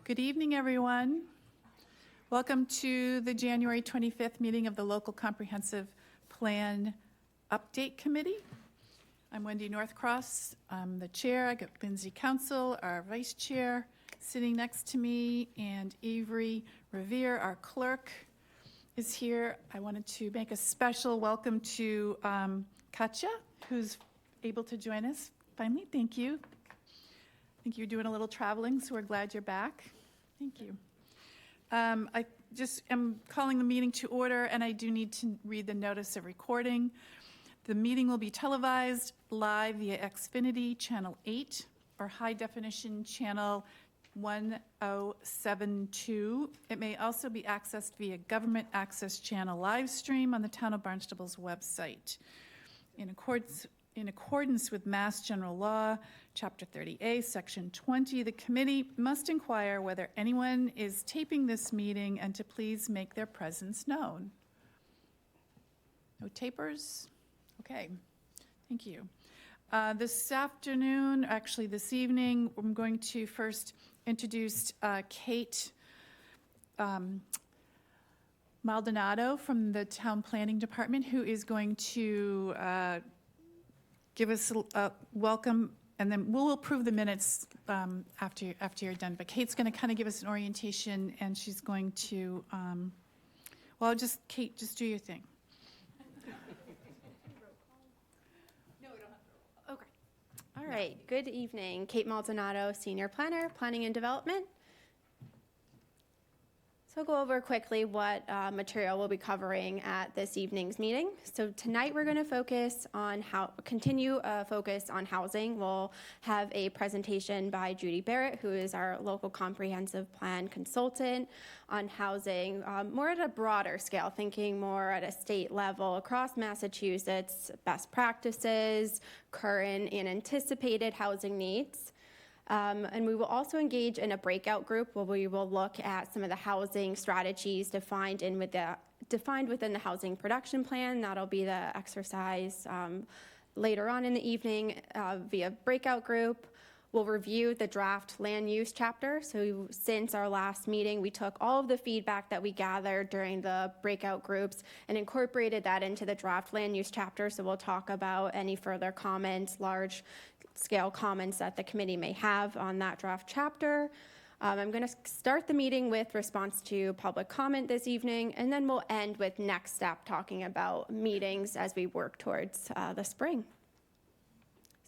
Good evening, everyone. Welcome to the January 25th meeting of the Local Comprehensive Plan Update Committee. I'm Wendy Northcross. I'm the chair. I got Lindsay Council, our vice chair, sitting next to me, and Avery Revere, our clerk, is here. I wanted to make a special welcome to Katja, who's able to join us finally. Thank you. I think you're doing a little traveling, so we're glad you're back. Thank you. I just am calling the meeting to order, and I do need to read the notice of recording. The meeting will be televised live via Xfinity Channel 8 or High Definition Channel 1072. It may also be accessed via Government Access Channel live stream on the Town of Barnstable's website. In accordance with Mass General Law, Chapter 30A, Section 20, the committee must inquire whether anyone is taping this meeting and to please make their presence known. No tapers? Okay, thank you. This afternoon, actually this evening, I'm going to first introduce Kate Maldonado from the Town Planning Department, who is going to give us a welcome, and then we'll approve the minutes after you're done. But Kate's going to kind of give us an orientation, and she's going to, Kate, just do your thing. No, we don't have to. Okay. All right. Good evening. Kate Maldonado, Senior Planner, Planning and Development. So I'll go over quickly what material we'll be covering at this evening's meeting. So tonight we're going to focus on continue focus on housing. We'll have a presentation by Judy Barrett, who is our local comprehensive plan consultant, on housing more at a broader scale, thinking more at a state level across Massachusetts, best practices, current and anticipated housing needs. And we will also engage in a breakout group where we will look at some of the housing strategies defined within the housing production plan. That'll be the exercise later on in the evening via breakout group. We'll review the draft land use chapter. So since our last meeting, we took all of the feedback that we gathered during the breakout groups and incorporated that into the draft land use chapter. So we'll talk about any further comments, large scale comments that the committee may have on that draft chapter. I'm going to start the meeting with response to public comment this evening, and then we'll end with next step, talking about meetings as we work towards the spring.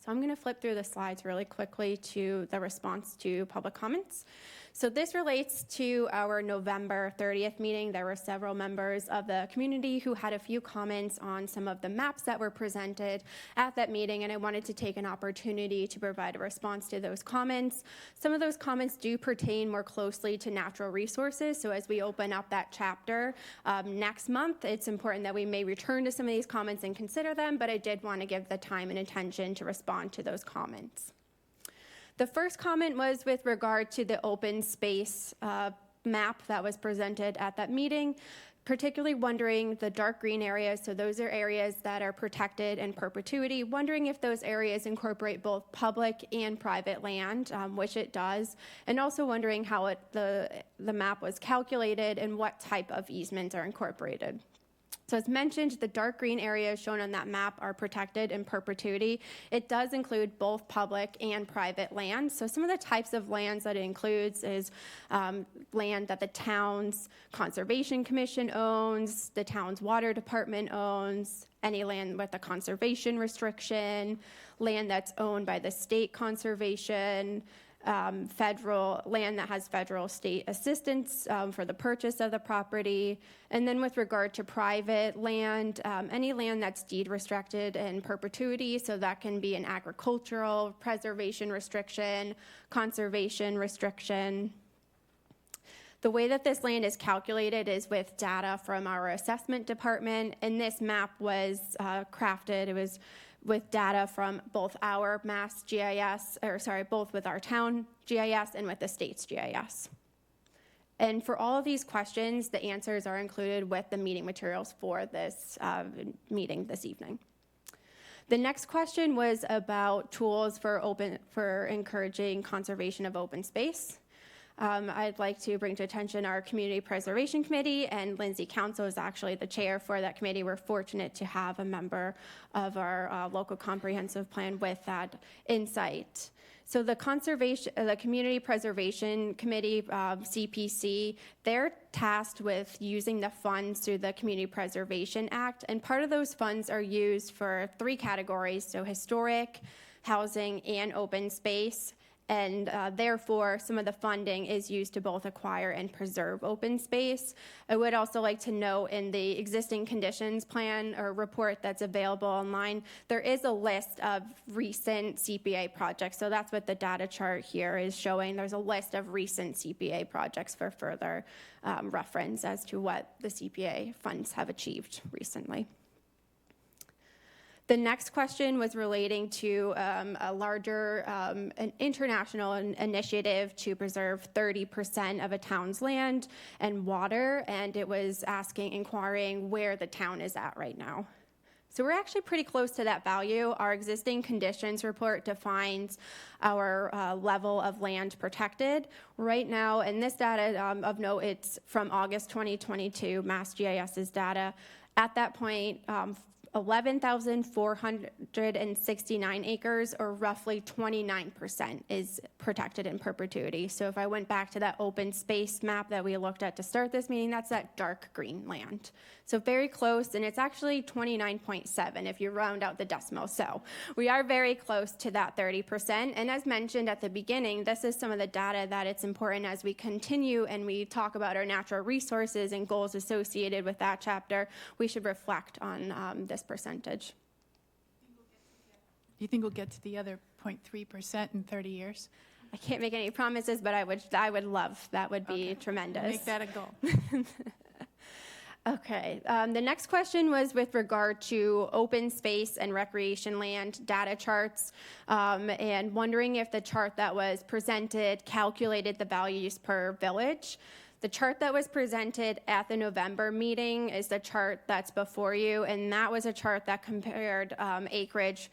So I'm going to flip through the slides really quickly to the response to public comments. So this relates to our November 30th meeting. There were several members of the community who had a few comments on some of the maps that were presented at that meeting, and I wanted to take an opportunity to provide a response to those comments. Some of those comments do pertain more closely to natural resources, so as we open up that chapter next month, it's important that we may return to some of these comments and consider them, but I did want to give the time and attention to respond to those comments. The first comment was with regard to the open space map that was presented at that meeting, particularly wondering the dark green areas, so those are areas that are protected in perpetuity, wondering if those areas incorporate both public and private land, which it does, and also wondering how the map was calculated and what type of easements are incorporated. So as mentioned, the dark green areas shown on that map are protected in perpetuity. It does include both public and private land. So some of the types of lands that it includes is land that the town's conservation commission owns, the town's water department owns, any land with a conservation restriction, land that's owned by the state conservation, federal land that has federal state assistance for the purchase of the property. And then with regard to private land, any land that's deed restricted in perpetuity, so that can be an agricultural preservation restriction, conservation restriction. The way that this land is calculated is with data from our assessment department, and this map was crafted. It was with data from both our Mass GIS, both with our town GIS and with the state's GIS. And for all of these questions, the answers are included with the meeting materials for this meeting this evening. The next question was about tools for encouraging conservation of open space. I'd like to bring to attention our Community Preservation Committee, and Lindsay Council is actually the chair for that committee. We're fortunate to have a member of our local comprehensive plan with that insight. So the Community Preservation Committee, CPC, they're tasked with using the funds through the Community Preservation Act, and part of those funds are used for 3 categories, so historic, housing, and open space. And therefore, some of the funding is used to both acquire and preserve open space. I would also like to note in the existing conditions plan or report that's available online, there is a list of recent CPA projects. So that's what the data chart here is showing. There's a list of recent CPA projects for further reference as to what the CPA funds have achieved recently. The next question was relating to a larger an international initiative to preserve 30% of a town's land and water, and it was inquiring where the town is at right now. So we're actually pretty close to that value. Our existing conditions report defines our level of land protected. Right now, and this data of note, it's from August 2022, MassGIS's data. At that point, 11,469 acres, or roughly 29%, is protected in perpetuity. So if I went back to that open space map that we looked at to start this meeting, that's that dark green land. So very close, and it's actually 29.7 if you round out the decimal. So we are very close to that 30%. And as mentioned at the beginning, this is some of the data that it's important as we continue and we talk about our natural resources and goals associated with that chapter, we should reflect on this percentage. Do you think we'll get to the other 0.3% in 30 years? I can't make any promises, but I would love, that would be tremendous. Make that a goal. Okay, the next question was with regard to open space and recreation land data charts, and wondering if the chart that was presented calculated the values per village. The chart that was presented at the November meeting is the chart that's before you, and that was a chart that compared acreage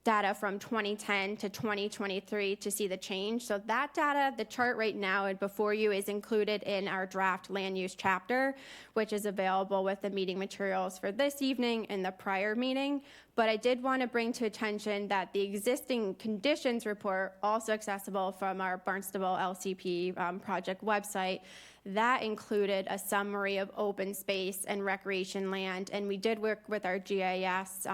data from 2010 to 2023 to see the change. So that data, the chart right now and before you, is included in our draft land use chapter, which is available with the meeting materials for this evening and the prior meeting. But I did want to bring to attention that the existing conditions report, also accessible from our Barnstable LCP project website, that included a summary of open space and recreation land, and we did work with our GIS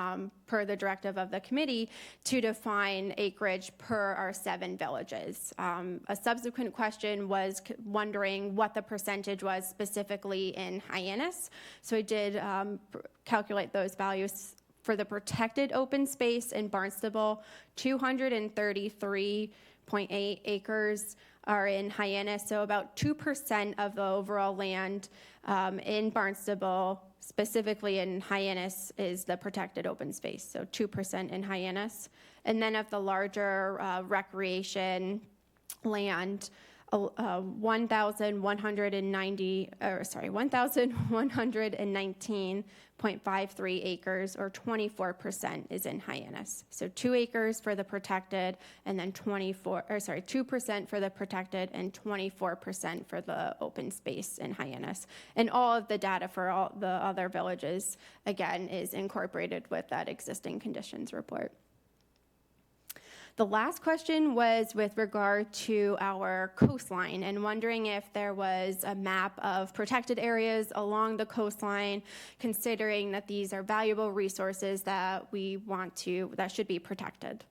per the directive of the committee to define acreage per our 7 villages. A subsequent question was wondering what the percentage was specifically in Hyannis. So I did calculate those values. For the protected open space in Barnstable, 233.8 acres are in Hyannis, so about 2% of the overall land in Barnstable, specifically in Hyannis, is the protected open space, so 2% in Hyannis. And then of the larger recreation land, 1,119.53 acres, or 24%, is in Hyannis. So 2 acres for the protected, and then 2% for the protected, and 24% for the open space in Hyannis. And all of the data for all the other villages, again, is incorporated with that existing conditions report. The last question was with regard to our coastline and wondering if there was a map of protected areas along the coastline, considering that these are valuable resources that that should be protected.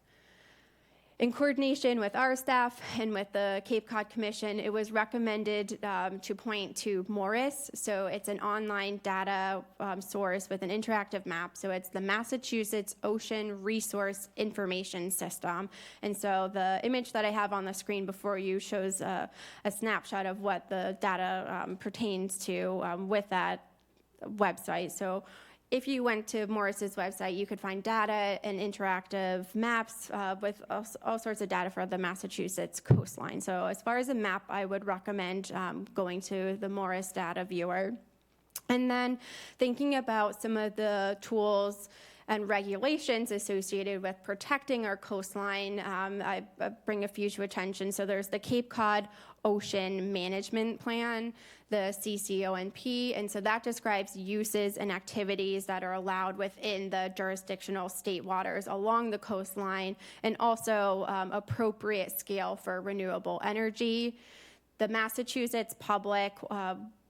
In coordination with our staff and with the Cape Cod Commission, it was recommended to point to Morris. So it's an online data source with an interactive map. So it's the Massachusetts Ocean Resource Information System. And so the image that I have on the screen before you shows a snapshot of what the data pertains to with that website. So if you went to Morris's website, you could find data and interactive maps with all sorts of data for the Massachusetts coastline. So as far as a map, I would recommend going to the Morris data viewer. And then thinking about some of the tools and regulations associated with protecting our coastline. I bring a few to attention. So there's the Cape Cod Ocean Management Plan, the CCONP, and so that describes uses and activities that are allowed within the jurisdictional state waters along the coastline, and also appropriate scale for renewable energy. The Massachusetts Public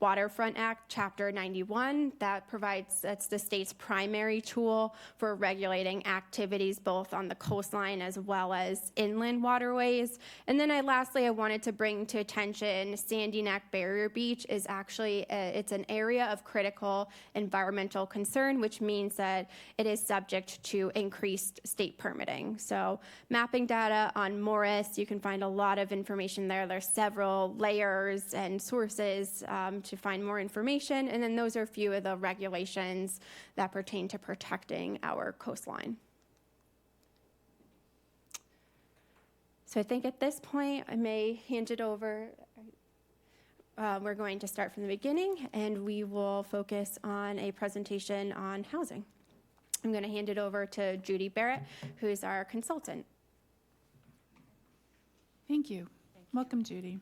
Waterfront Act, Chapter 91, that's the state's primary tool for regulating activities both on the coastline as well as inland waterways. And then lastly, I wanted to bring to attention Sandy Neck Barrier Beach is actually, it's an area of critical environmental concern, which means that it is subject to increased state permitting. So mapping data on Morris, you can find a lot of information there. There's several layers and sources to find more information, and then those are a few of the regulations that pertain to protecting our coastline. So I think at this point, I may hand it over. We're going to start from the beginning, and we will focus on a presentation on housing. I'm going to hand it over to Judy Barrett, who's our consultant. Thank you. Welcome, Judy.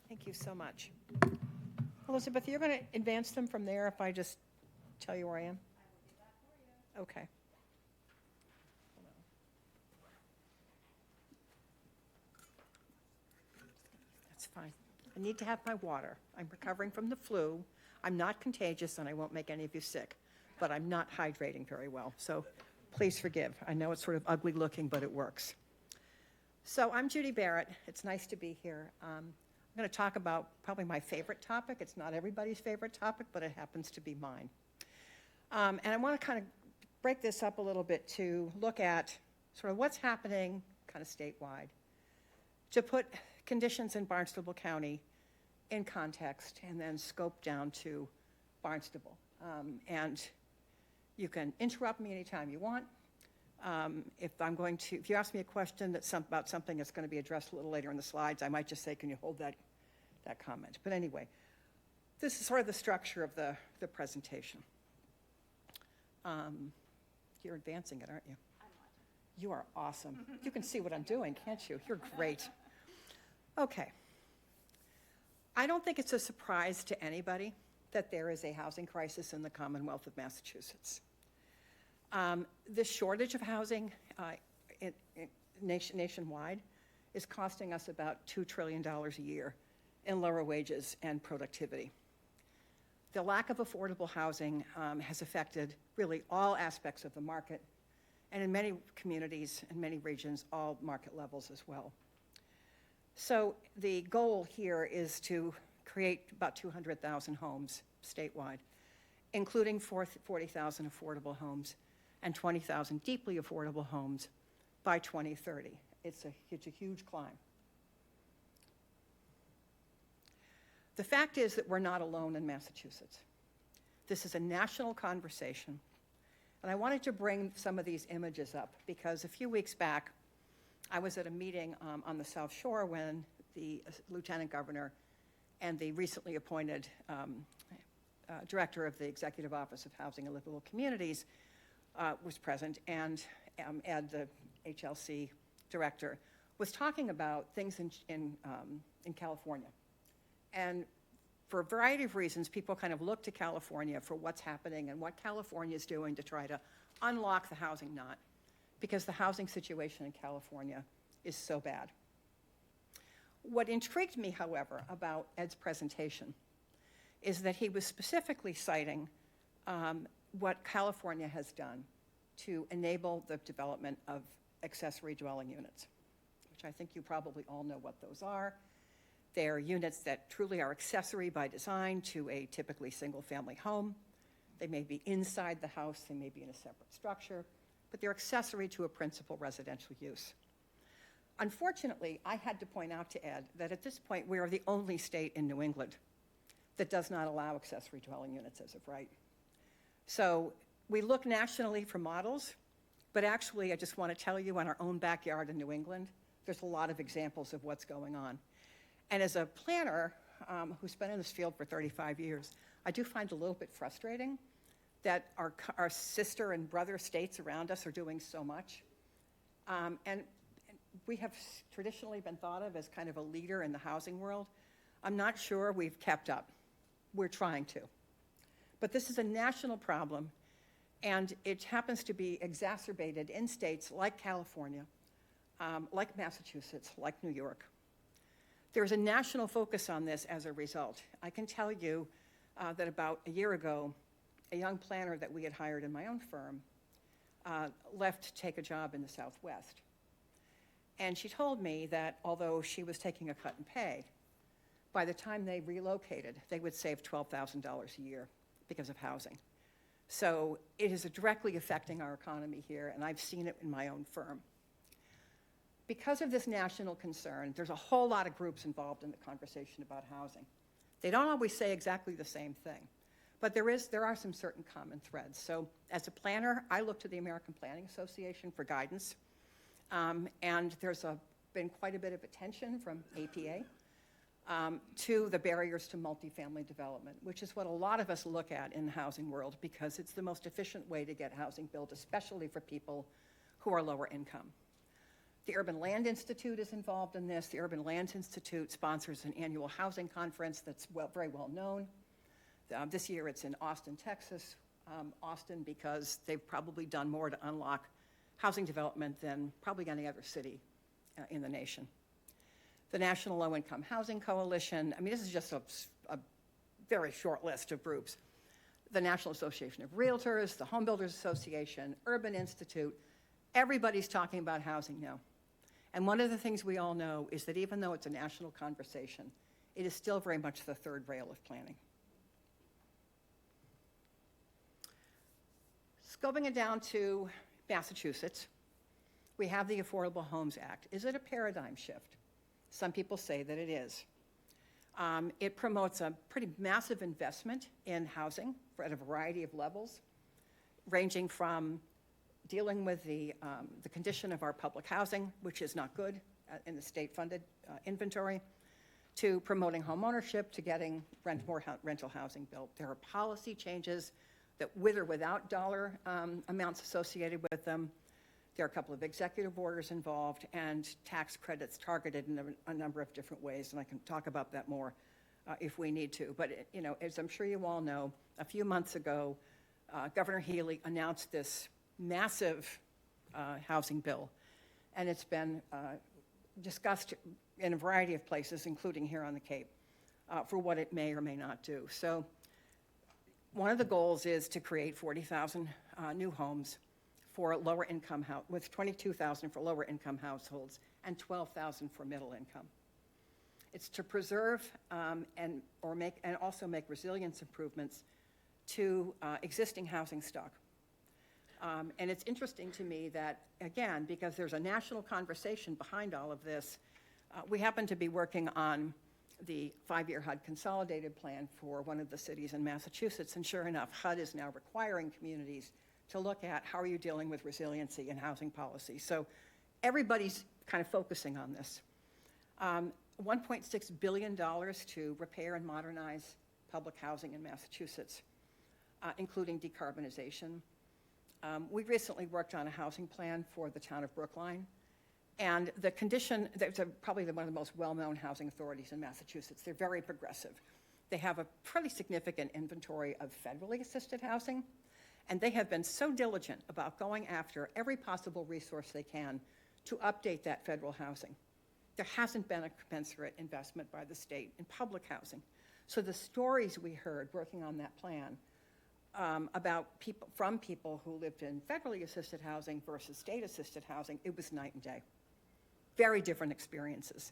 Thank you so much. Elizabeth, you're going to advance them from there if I just tell you where I am? I will do that for you. Okay. That's fine. I need to have my water. I'm recovering from the flu. I'm not contagious, and I won't make any of you sick, but I'm not hydrating very well, so please forgive. I know it's sort of ugly looking, but it works. So I'm Judy Barrett. It's nice to be here. I'm going to talk about probably my favorite topic. It's not everybody's favorite topic, but it happens to be mine. And I want to kind of break this up a little bit to look at sort of what's happening kind of statewide, to put conditions in Barnstable County in context, and then scope down to Barnstable. And you can interrupt me anytime you want. If you ask me a question that's about something that's going to be addressed a little later in the slides, I might just say, can you hold that comment? But anyway, this is sort of the structure of the presentation. You're advancing it, aren't you? I'm watching. You are awesome. You can see what I'm doing, can't you? You're great. Okay. I don't think it's a surprise to anybody that there is a housing crisis in the Commonwealth of Massachusetts. The shortage of housing nationwide is costing us about $2 trillion a year in lower wages and productivity. The lack of affordable housing has affected really all aspects of the market, and in many communities and many regions, all market levels as well. So the goal here is to create about 200,000 homes statewide, including 40,000 affordable homes and 20,000 deeply affordable homes by 2030. It's a huge climb. The fact is that we're not alone in Massachusetts. This is a national conversation, and I wanted to bring some of these images up because a few weeks back, I was at a meeting on the South Shore when the Lieutenant Governor and the recently appointed Director of the Executive Office of Housing and Livable Communities was present, and Ed, the HLC Director, was talking about things in California. And for a variety of reasons, people kind of look to California for what's happening and what California is doing to try to unlock the housing knot, because the housing situation in California is so bad. What intrigued me, however, about Ed's presentation is that he was specifically citing what California has done to enable the development of accessory dwelling units, which I think you probably all know what those are. They're units that truly are accessory by design to a typically single-family home. They may be inside the house, they may be in a separate structure, but they're accessory to a principal residential use. Unfortunately, I had to point out to Ed that at this point, we are the only state in New England that does not allow accessory dwelling units as of right. So we look nationally for models, but actually, I just want to tell you, in our own backyard in New England, there's a lot of examples of what's going on. And as a planner who's been in this field for 35 years, I do find it a little bit frustrating that our sister and brother states around us are doing so much. And we have traditionally been thought of as kind of a leader in the housing world. I'm not sure we've kept up. We're trying to. But this is a national problem, and it happens to be exacerbated in states like California, like Massachusetts, like New York. There's a national focus on this as a result. I can tell you that about a year ago, a young planner that we had hired in my own firm left to take a job in the Southwest. And she told me that although she was taking a cut in pay, by the time they relocated, they would save $12,000 a year because of housing. So it is directly affecting our economy here, and I've seen it in my own firm. Because of this national concern, there's a whole lot of groups involved in the conversation about housing. They don't always say exactly the same thing, but there are some certain common threads. So as a planner, I look to the American Planning Association for guidance, and there's been quite a bit of attention from APA to the barriers to multifamily development, which is what a lot of us look at in the housing world because it's the most efficient way to get housing built, especially for people who are lower income. The Urban Land Institute is involved in this. The Urban Land Institute sponsors an annual housing conference that's very well known. This year it's in Austin, Texas. Austin because they've probably done more to unlock housing development than probably any other city in the nation. The National Low Income Housing Coalition, I mean, this is just a very short list of groups. The National Association of Realtors, the Home Builders Association, Urban Institute, everybody's talking about housing now. And one of the things we all know is that even though it's a national conversation, it is still very much the third rail of planning. Scoping it down to Massachusetts, we have the Affordable Homes Act. Is it a paradigm shift? Some people say that it is. It promotes a pretty massive investment in housing at a variety of levels, ranging from dealing with the condition of our public housing, which is not good in the state-funded inventory, to promoting home ownership, to getting more rental housing built. There are policy changes that with or without dollar amounts associated with them. There are a couple of executive orders involved and tax credits targeted in a number of different ways, and I can talk about that more if we need to. But, you know, as I'm sure you all know, a few months ago, Governor Healy announced this massive housing bill, and it's been discussed in a variety of places, including here on the Cape, for what it may or may not do. So one of the goals is to create 40,000 new homes for lower income with 22,000 for lower income households and 12,000 for middle income. It's to preserve and also make resilience improvements to existing housing stock. And it's interesting to me that, again, because there's a national conversation behind all of this, we happen to be working on the 5-year HUD consolidated plan for one of the cities in Massachusetts, and sure enough, HUD is now requiring communities to look at how are you dealing with resiliency and housing policy. So everybody's kind of focusing on this. $1.6 billion to repair and modernize public housing in Massachusetts, including decarbonization. We recently worked on a housing plan for the town of Brookline, and the condition, that's probably one of the most well-known housing authorities in Massachusetts. They're very progressive. They have a pretty significant inventory of federally assisted housing, and they have been so diligent about going after every possible resource they can to update that federal housing. There hasn't been a commensurate investment by the state in public housing. So the stories we heard working on that plan about people who lived in federally assisted housing versus state-assisted housing, it was night and day. Very different experiences.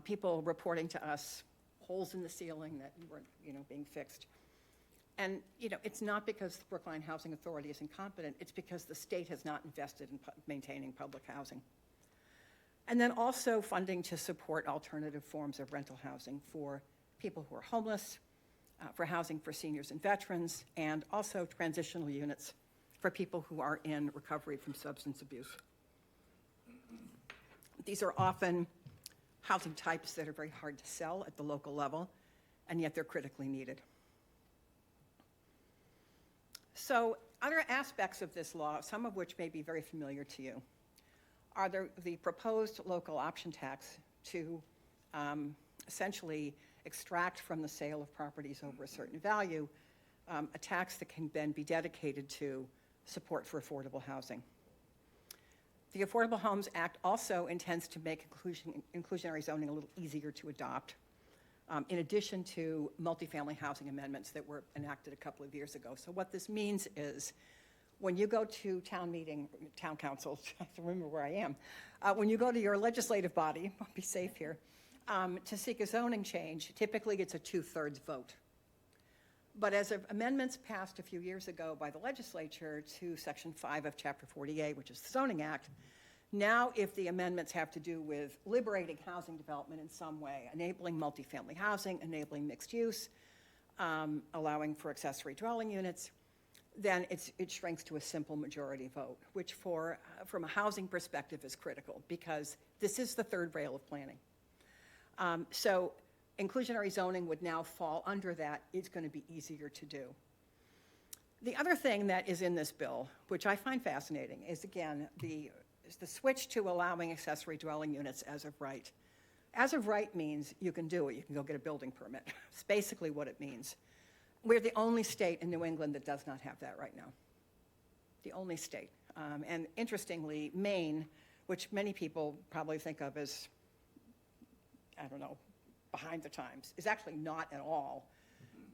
People reporting to us holes in the ceiling that weren't, being fixed. And, it's not because the Brookline Housing Authority is incompetent, it's because the state has not invested in maintaining public housing. And then also funding to support alternative forms of rental housing for people who are homeless, for housing for seniors and veterans, and also transitional units for people who are in recovery from substance abuse. These are often housing types that are very hard to sell at the local level, and yet they're critically needed. So other aspects of this law, some of which may be very familiar to you, are the proposed local option tax to essentially extract from the sale of properties over a certain value a tax that can then be dedicated to support for affordable housing. The Affordable Homes Act also intends to make inclusionary zoning a little easier to adopt, in addition to multifamily housing amendments that were enacted a couple of years ago. So what this means is, when you go to town meeting, town council, I have to remember where I am, when you go to your legislative body, I'll be safe here, to seek a zoning change, typically it's a 2/3 vote. But as of amendments passed a few years ago by the legislature to Section 5 of Chapter 48, which is the Zoning Act, now if the amendments have to do with liberating housing development in some way, enabling multifamily housing, enabling mixed use, allowing for accessory dwelling units, then it shrinks to a simple majority vote, which from a housing perspective is critical, because this is the third rail of planning. So inclusionary zoning would now fall under that. It's going to be easier to do. The other thing that is in this bill, which I find fascinating, is again the switch to allowing accessory dwelling units as of right. As of right means you can do it. You can go get a building permit. It's basically what it means. We're the only state in New England that does not have that right now. The only state. And interestingly, Maine, which many people probably think of as, I don't know, behind the times, is actually not at all.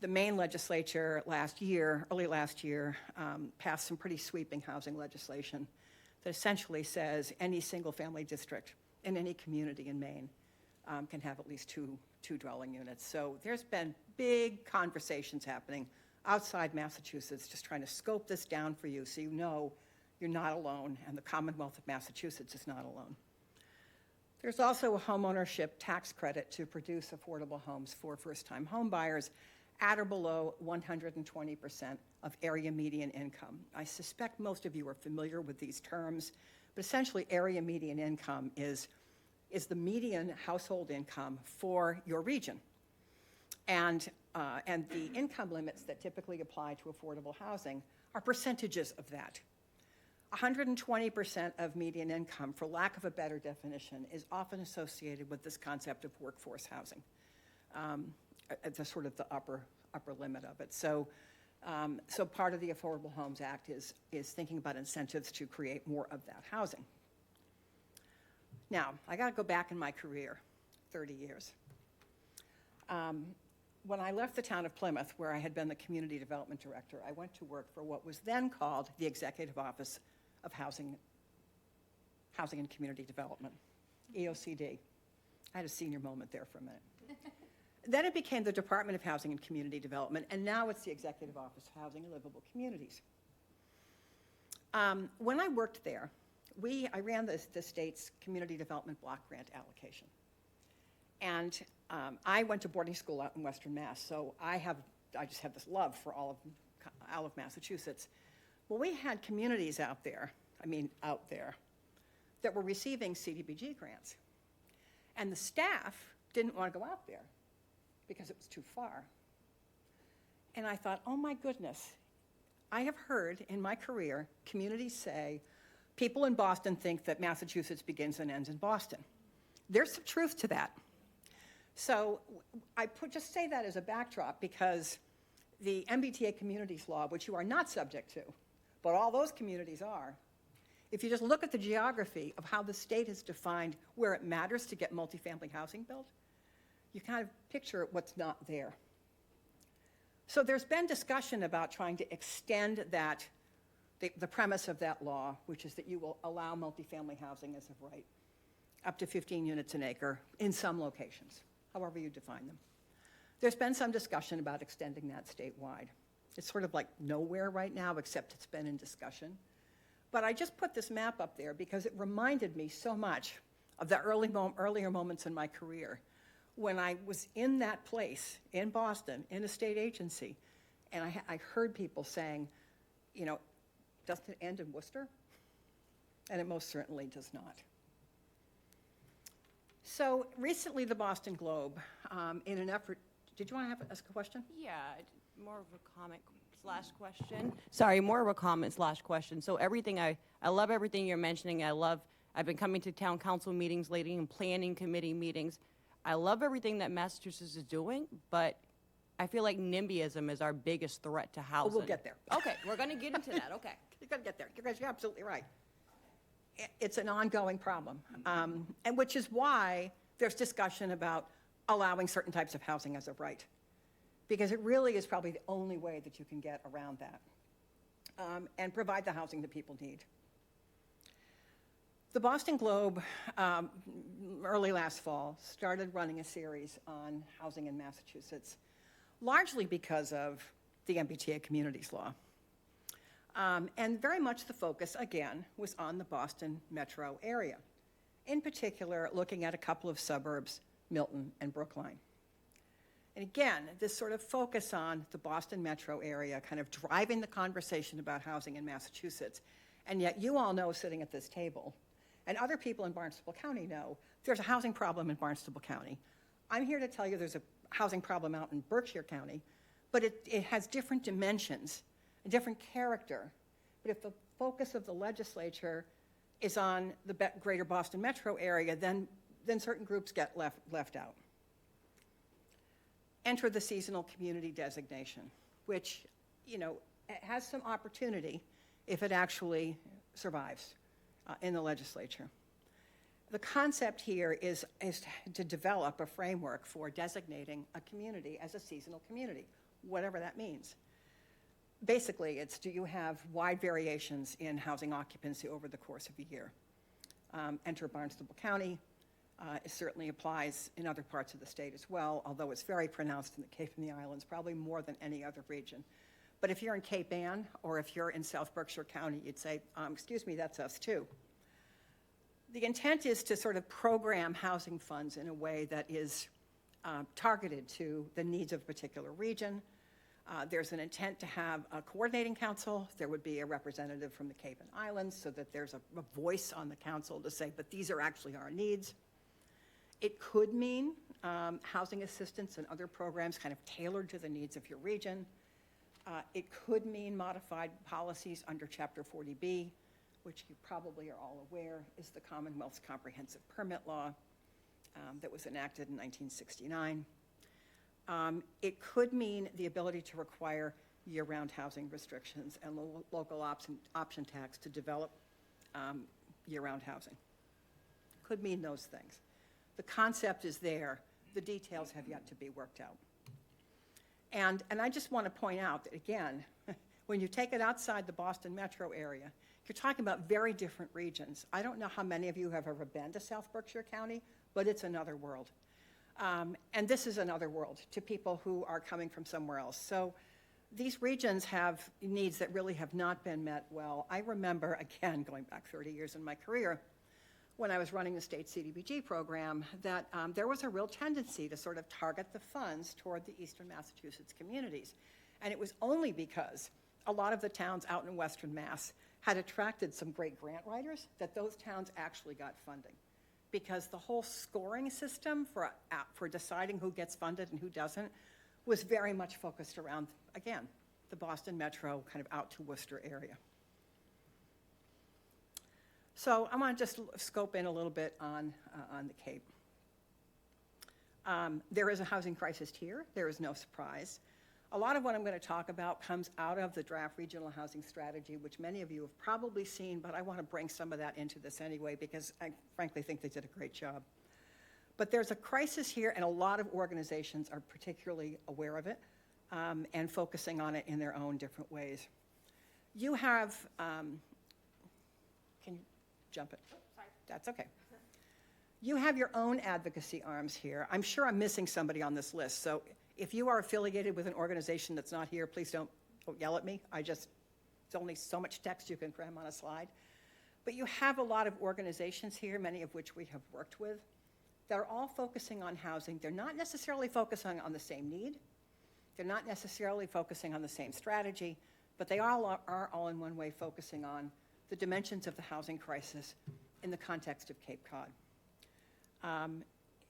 The Maine legislature early last year, passed some pretty sweeping housing legislation that essentially says any single-family district in any community in Maine can have at least two dwelling units. So there's been big conversations happening outside Massachusetts, just trying to scope this down for you so you know you're not alone, and the Commonwealth of Massachusetts is not alone. There's also a homeownership tax credit to produce affordable homes for first-time home buyers at or below 120% of area median income. I suspect most of you are familiar with these terms, but essentially area median income is the median household income for your region. And the income limits that typically apply to affordable housing are percentages of that. 120% of median income, for lack of a better definition, is often associated with this concept of workforce housing, the sort of the upper limit of it. So part of the Affordable Homes Act is thinking about incentives to create more of that housing. Now, I got to go back in my career, 30 years. When I left the town of Plymouth, where I had been the community development director, I went to work for what was then called the Executive Office of Housing and Community Development, EOCD. I had a senior moment there for a minute. Then it became the Department of Housing and Community Development, and now it's the Executive Office of Housing and Livable Communities. When I worked there, I ran the state's community development block grant allocation. And I went to boarding school out in Western Mass, so I just have this love for all of Massachusetts. Well, we had communities out there, that were receiving CDBG grants. And the staff didn't want to go out there because it was too far. And I thought, oh my goodness, I have heard in my career communities say, people in Boston think that Massachusetts begins and ends in Boston. There's some truth to that. So I just say that as a backdrop because the MBTA communities law, which you are not subject to, but all those communities are, if you just look at the geography of how the state has defined where it matters to get multifamily housing built, you kind of picture what's not there. So there's been discussion about trying to extend that, the premise of that law, which is that you will allow multifamily housing as of right, up to 15 units an acre in some locations, however you define them. There's been some discussion about extending that statewide. It's sort of like nowhere right now, except it's been in discussion. But I just put this map up there because it reminded me so much of the earlier moments in my career when I was in that place in Boston, in a state agency, and I heard people saying, doesn't it end in Worcester? And it most certainly does not. So recently the Boston Globe, in an effort Did you want to ask a question? Yeah, more of a comment slash question. Sorry, more of a comment slash question. So everything, I love everything you're mentioning. I've been coming to town council meetings lately and planning committee meetings. I love everything that Massachusetts is doing, but I feel like NIMBYism is our biggest threat to Oh, housing. we'll get there. Okay, we're going to get into that, okay. You're going to get there. You're absolutely right. It's an ongoing problem, and which is why there's discussion about allowing certain types of housing as a right, because it really is probably the only way that you can get around that and provide the housing that people need. The Boston Globe, early last fall, started running a series on housing in Massachusetts, largely because of the MBTA Communities Law. And very much the focus, again, was on the Boston metro area, in particular looking at a couple of suburbs, Milton and Brookline. And again, this sort of focus on the Boston metro area kind of driving the conversation about housing in Massachusetts. And yet you all know, sitting at this table, and other people in Barnstable County know, there's a housing problem in Barnstable County. I'm here to tell you there's a housing problem out in Berkshire County, but it has different dimensions, a different character. But if the focus of the legislature is on the greater Boston metro area, then certain groups get left out. Enter the seasonal community designation, which, has some opportunity if it actually survives in the legislature. The concept here is to develop a framework for designating a community as a seasonal community, whatever that means. Basically, it's, do you have wide variations in housing occupancy over the course of a year? Enter Barnstable County. It certainly applies in other parts of the state as well, although it's very pronounced in the Cape and the Islands, probably more than any other region. But if you're in Cape Ann or if you're in South Berkshire County, you'd say, excuse me, that's us too. The intent is to sort of program housing funds in a way that is targeted to the needs of a particular region. There's an intent to have a coordinating council. There would be a representative from the Cape and Islands so that there's a voice on the council to say, but these are actually our needs. It could mean housing assistance and other programs kind of tailored to the needs of your region. It could mean modified policies under Chapter 40B, which you probably are all aware is the Commonwealth's Comprehensive Permit Law that was enacted in 1969. It could mean the ability to require year-round housing restrictions and local option tax to develop year-round housing. Could mean those things. The concept is there. The details have yet to be worked out. And I just want to point out that, again, when you take it outside the Boston metro area, you're talking about very different regions. I don't know how many of you have ever been to South Berkshire County, but it's another world. And this is another world to people who are coming from somewhere else. So these regions have needs that really have not been met well. I remember, again, going back 30 years in my career, when I was running the state CDBG program, that there was a real tendency to sort of target the funds toward the eastern Massachusetts communities. And it was only because a lot of the towns out in Western Mass had attracted some great grant writers that those towns actually got funding. Because the whole scoring system for deciding who gets funded and who doesn't was very much focused around, again, the Boston metro, kind of out to Worcester area. So I want to just scope in a little bit on the Cape. There is a housing crisis here. There is no surprise. A lot of what I'm going to talk about comes out of the draft regional housing strategy, which many of you have probably seen, but I want to bring some of that into this anyway because I frankly think they did a great job. But there's a crisis here, and a lot of organizations are particularly aware of it and focusing on it in their own different ways. You have, can you jump it? Sorry. That's okay. You have your own advocacy arms here. I'm sure I'm missing somebody on this list, so if you are affiliated with an organization that's not here, please don't yell at me. It's only so much text you can cram on a slide. But you have a lot of organizations here, many of which we have worked with, that are all focusing on housing. They're not necessarily focusing on the same need. They're not necessarily focusing on the same strategy, but they all are all in one way focusing on the dimensions of the housing crisis in the context of Cape Cod.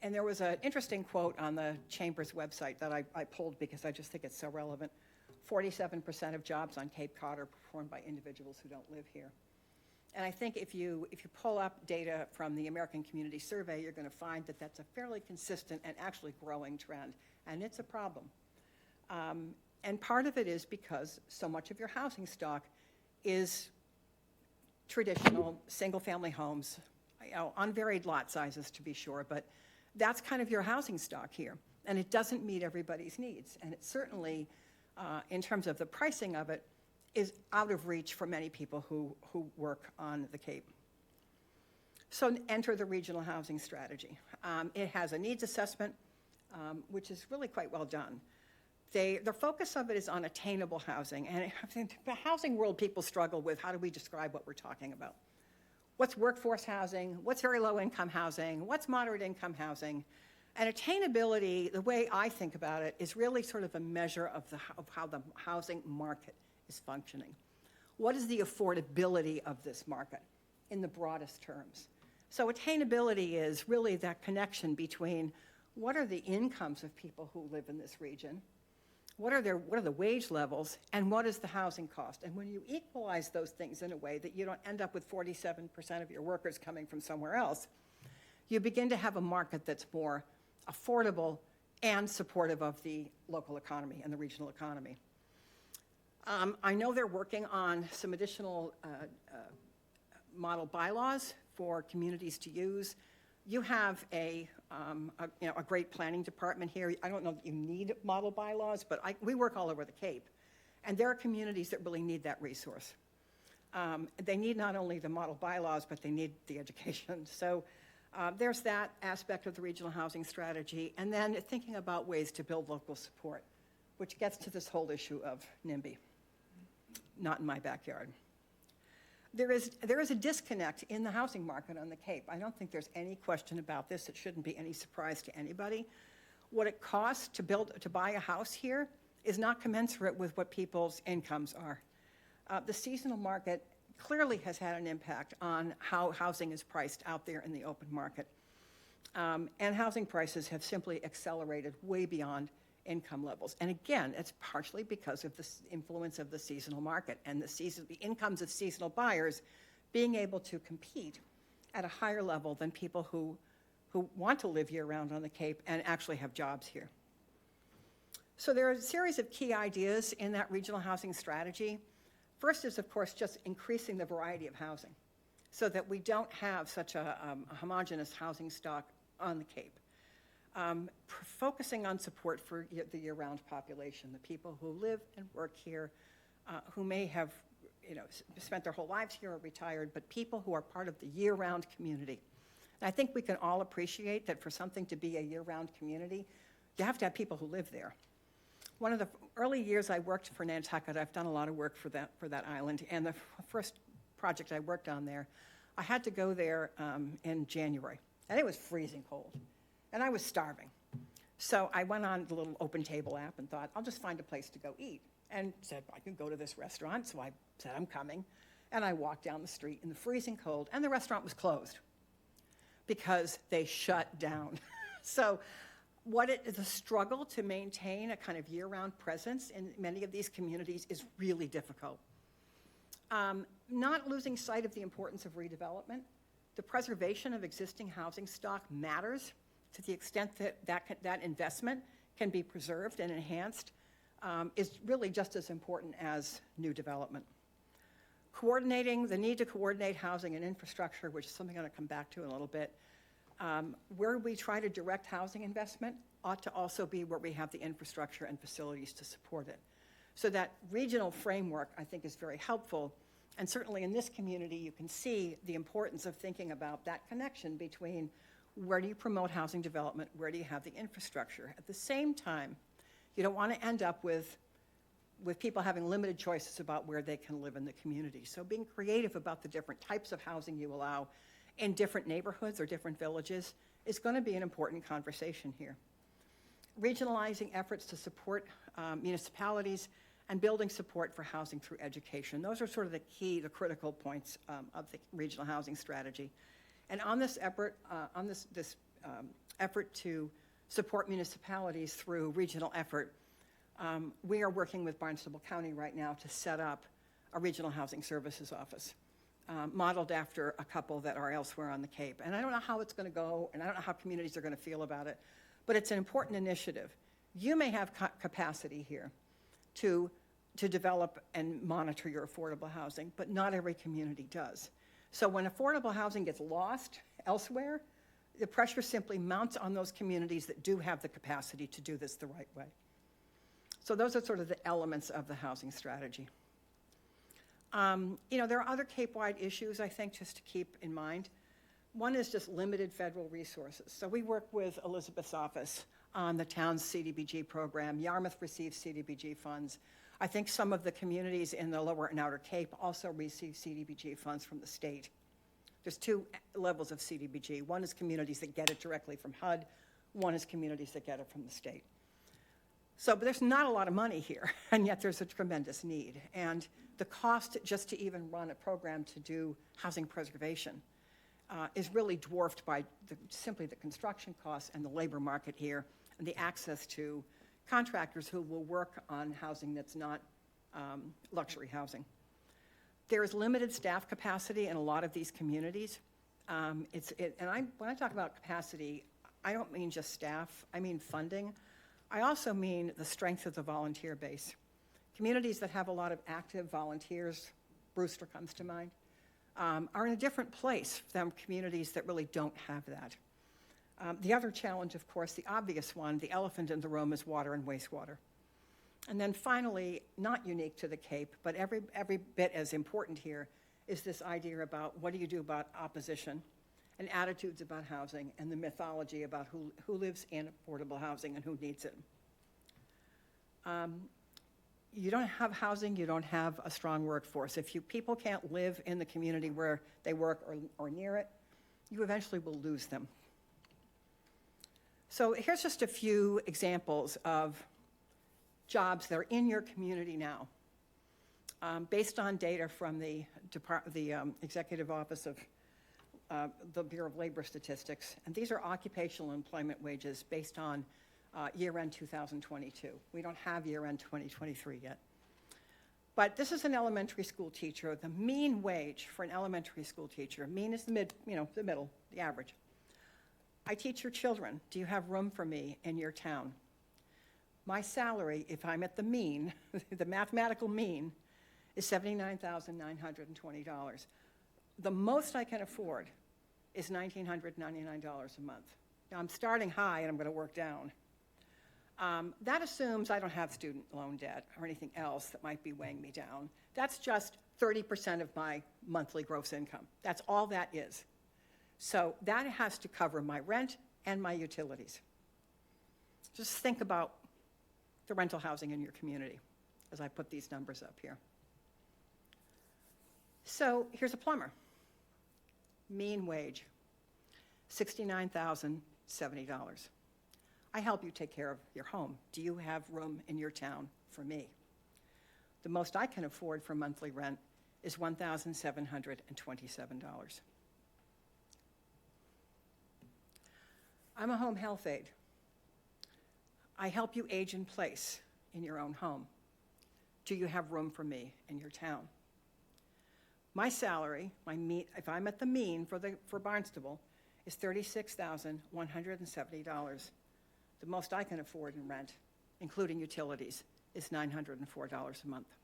And there was an interesting quote on the Chamber's website that I pulled because I just think it's so relevant. 47% of jobs on Cape Cod are performed by individuals who don't live here. And I think if you pull up data from the American Community Survey, you're going to find that that's a fairly consistent and actually growing trend, and it's a problem. And part of it is because so much of your housing stock is traditional single-family homes, unvaried lot sizes to be sure, but that's kind of your housing stock here, and it doesn't meet everybody's needs. And it certainly, in terms of the pricing of it, is out of reach for many people who work on the Cape. So enter the regional housing strategy. It has a needs assessment, which is really quite well done. The focus of it is on attainable housing. And in the housing world, people struggle with how do we describe what we're talking about? What's workforce housing? What's very low income housing? What's moderate income housing? And attainability, the way I think about it, is really sort of a measure of how the housing market is functioning. What is the affordability of this market in the broadest terms? So attainability is really that connection between what are the incomes of people who live in this region, what are the wage levels, and what is the housing cost? And when you equalize those things in a way that you don't end up with 47% of your workers coming from somewhere else, you begin to have a market that's more affordable and supportive of the local economy and the regional economy. I know they're working on some additional model bylaws for communities to use. You have a great planning department here. I don't know that you need model bylaws, but we work all over the Cape, and there are communities that really need that resource. They need not only the model bylaws, but they need the education. So there's that aspect of the regional housing strategy, and then thinking about ways to build local support, which gets to this whole issue of NIMBY. Not in my backyard. There is a disconnect in the housing market on the Cape. I don't think there's any question about this. It shouldn't be any surprise to anybody. What it costs to buy a house here is not commensurate with what people's incomes are. The seasonal market clearly has had an impact on how housing is priced out there in the open market. And housing prices have simply accelerated way beyond income levels. And again, it's partially because of the influence of the seasonal market and the incomes of seasonal buyers being able to compete at a higher level than people who want to live year-round on the Cape and actually have jobs here. So there are a series of key ideas in that regional housing strategy. First is, of course, just increasing the variety of housing so that we don't have such a homogeneous housing stock on the Cape. Focusing on support for the year-round population, the people who live and work here, who may have spent their whole lives here or retired, but people who are part of the year-round community. And I think we can all appreciate that for something to be a year-round community, you have to have people who live there. One of the early years I worked for Nantucket, I've done a lot of work for that island, and the first project I worked on there, I had to go there in January, and it was freezing cold. And I was starving. So I went on the little Open Table app and thought, I'll just find a place to go eat. And said, I can go to this restaurant. So I said, I'm coming. And I walked down the street in the freezing cold, and the restaurant was closed because they shut down. So the struggle to maintain a kind of year-round presence in many of these communities is really difficult. Not losing sight of the importance of redevelopment. The preservation of existing housing stock matters. To the extent that investment can be preserved and enhanced is really just as important as new development. The need to coordinate housing and infrastructure, which is something I'm going to come back to in a little bit. Where we try to direct housing investment ought to also be where we have the infrastructure and facilities to support it. So that regional framework, I think, is very helpful. And certainly in this community, you can see the importance of thinking about that connection between where do you promote housing development, where do you have the infrastructure. At the same time, you don't want to end up with people having limited choices about where they can live in the community. So being creative about the different types of housing you allow in different neighborhoods or different villages is going to be an important conversation here. Regionalizing efforts to support municipalities and building support for housing through education. Those are sort of the critical points of the regional housing strategy. And on this effort, effort to support municipalities through regional effort, we are working with Barnstable County right now to set up a regional housing services office, modeled after a couple that are elsewhere on the Cape. And I don't know how it's going to go, and I don't know how communities are going to feel about it, but it's an important initiative. You may have capacity here to develop and monitor your affordable housing, but not every community does. So when affordable housing gets lost elsewhere, the pressure simply mounts on those communities that do have the capacity to do this the right way. So those are sort of the elements of the housing strategy. There are other Cape-wide issues, I think, just to keep in mind. One is just limited federal resources. So we work with Elizabeth's office on the town's CDBG program. Yarmouth receives CDBG funds. I think some of the communities in the lower and outer Cape also receive CDBG funds from the state. There's two levels of CDBG. One is communities that get it directly from HUD. One is communities that get it from the state. So, but there's not a lot of money here, and yet there's a tremendous need. And the cost just to even run a program to do housing preservation is really dwarfed by simply the construction costs and the labor market here, and the access to contractors who will work on housing that's not luxury housing. There is limited staff capacity in a lot of these communities. When I talk about capacity, I don't mean just staff, I mean funding. I also mean the strength of the volunteer base. Communities that have a lot of active volunteers, Brewster comes to mind, are in a different place than communities that really don't have that. The other challenge, of course, the obvious one, the elephant in the room, is water and wastewater. And then finally, not unique to the Cape, but every bit as important here, is this idea about what do you do about opposition and attitudes about housing and the mythology about who lives in affordable housing and who needs it. You don't have housing, you don't have a strong workforce. If people can't live in the community where they work or near it, you eventually will lose them. So here's just a few examples of jobs that are in your community now, based on data from the Executive Office of the Bureau of Labor Statistics. And these are occupational employment wages based on year-end 2022. We don't have year-end 2023 yet. But this is an elementary school teacher. The mean wage for an elementary school teacher, mean is the middle, the average. I teach your children. Do you have room for me in your town? My salary, if I'm at the mean, the mathematical mean, is $79,920. The most I can afford is $1,999 a month. Now, I'm starting high, and I'm going to work down. That assumes I don't have student loan debt or anything else that might be weighing me down. That's just 30% of my monthly gross income. That's all that is. So that has to cover my rent and my utilities. Just think about the rental housing in your community as I put these numbers up here. So here's a plumber. Mean wage, $69,070. I help you take care of your home. Do you have room in your town for me? The most I can afford for monthly rent is $1,727. I'm a home health aide. I help you age in place in your own home. Do you have room for me in your town? My salary, if I'm at the mean for Barnstable, is $36,170. The most I can afford in rent, including utilities, is $904 a month.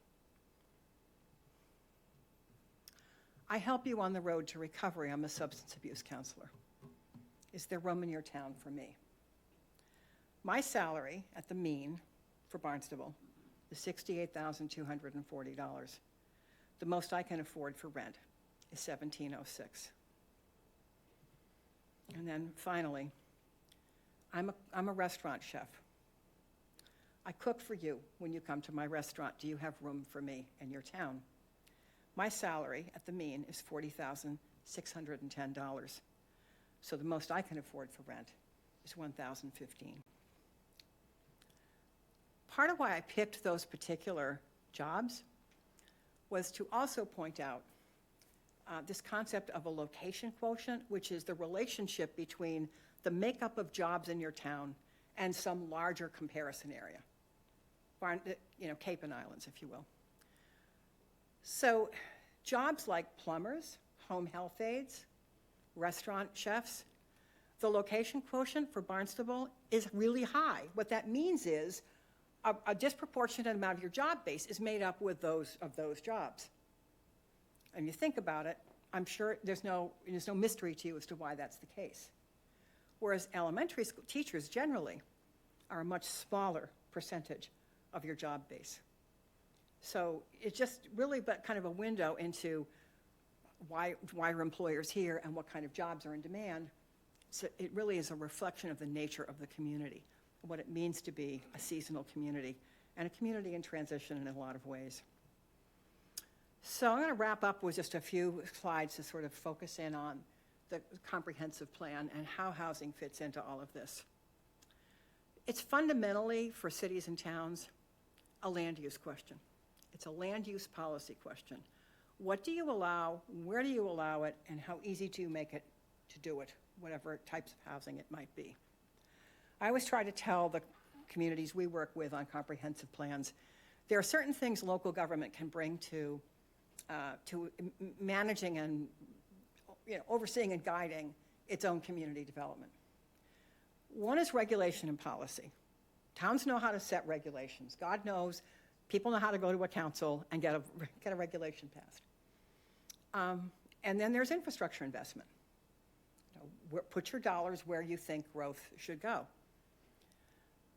I help you on the road to recovery. I'm a substance abuse counselor. Is there room in your town for me? My salary at the mean for Barnstable is $68,240. The most I can afford for rent is $1,706. And then finally, I'm a restaurant chef. I cook for you when you come to my restaurant. Do you have room for me in your town? My salary at the mean is $40,610. So the most I can afford for rent is $1,015. Part of why I picked those particular jobs was to also point out this concept of a location quotient, which is the relationship between the makeup of jobs in your town, and some larger comparison area. Cape and Islands, if you will. So jobs like plumbers, home health aides, restaurant chefs, the location quotient for Barnstable is really high. What that means is a disproportionate amount of your job base is made up with those jobs. And you think about it, I'm sure there's no mystery to you as to why that's the case. Whereas elementary school teachers generally are a much smaller percentage of your job base. So it's just really but kind of a window into why are employers here and what kind of jobs are in demand. So it really is a reflection of the nature of the community, what it means to be a seasonal community and a community in transition in a lot of ways. So I'm going to wrap up with just a few slides to sort of focus in on the comprehensive plan and how housing fits into all of this. It's fundamentally, for cities and towns, a land use question. It's a land use policy question. What do you allow, where do you allow it, and how easy do you make it to do it, whatever types of housing it might be? I always try to tell the communities we work with on comprehensive plans, there are certain things local government can bring to managing and overseeing and guiding its own community development. One is regulation and policy. Towns know how to set regulations. God knows people know how to go to a council and get a regulation passed. And then there's infrastructure investment. Put your dollars where you think growth should go.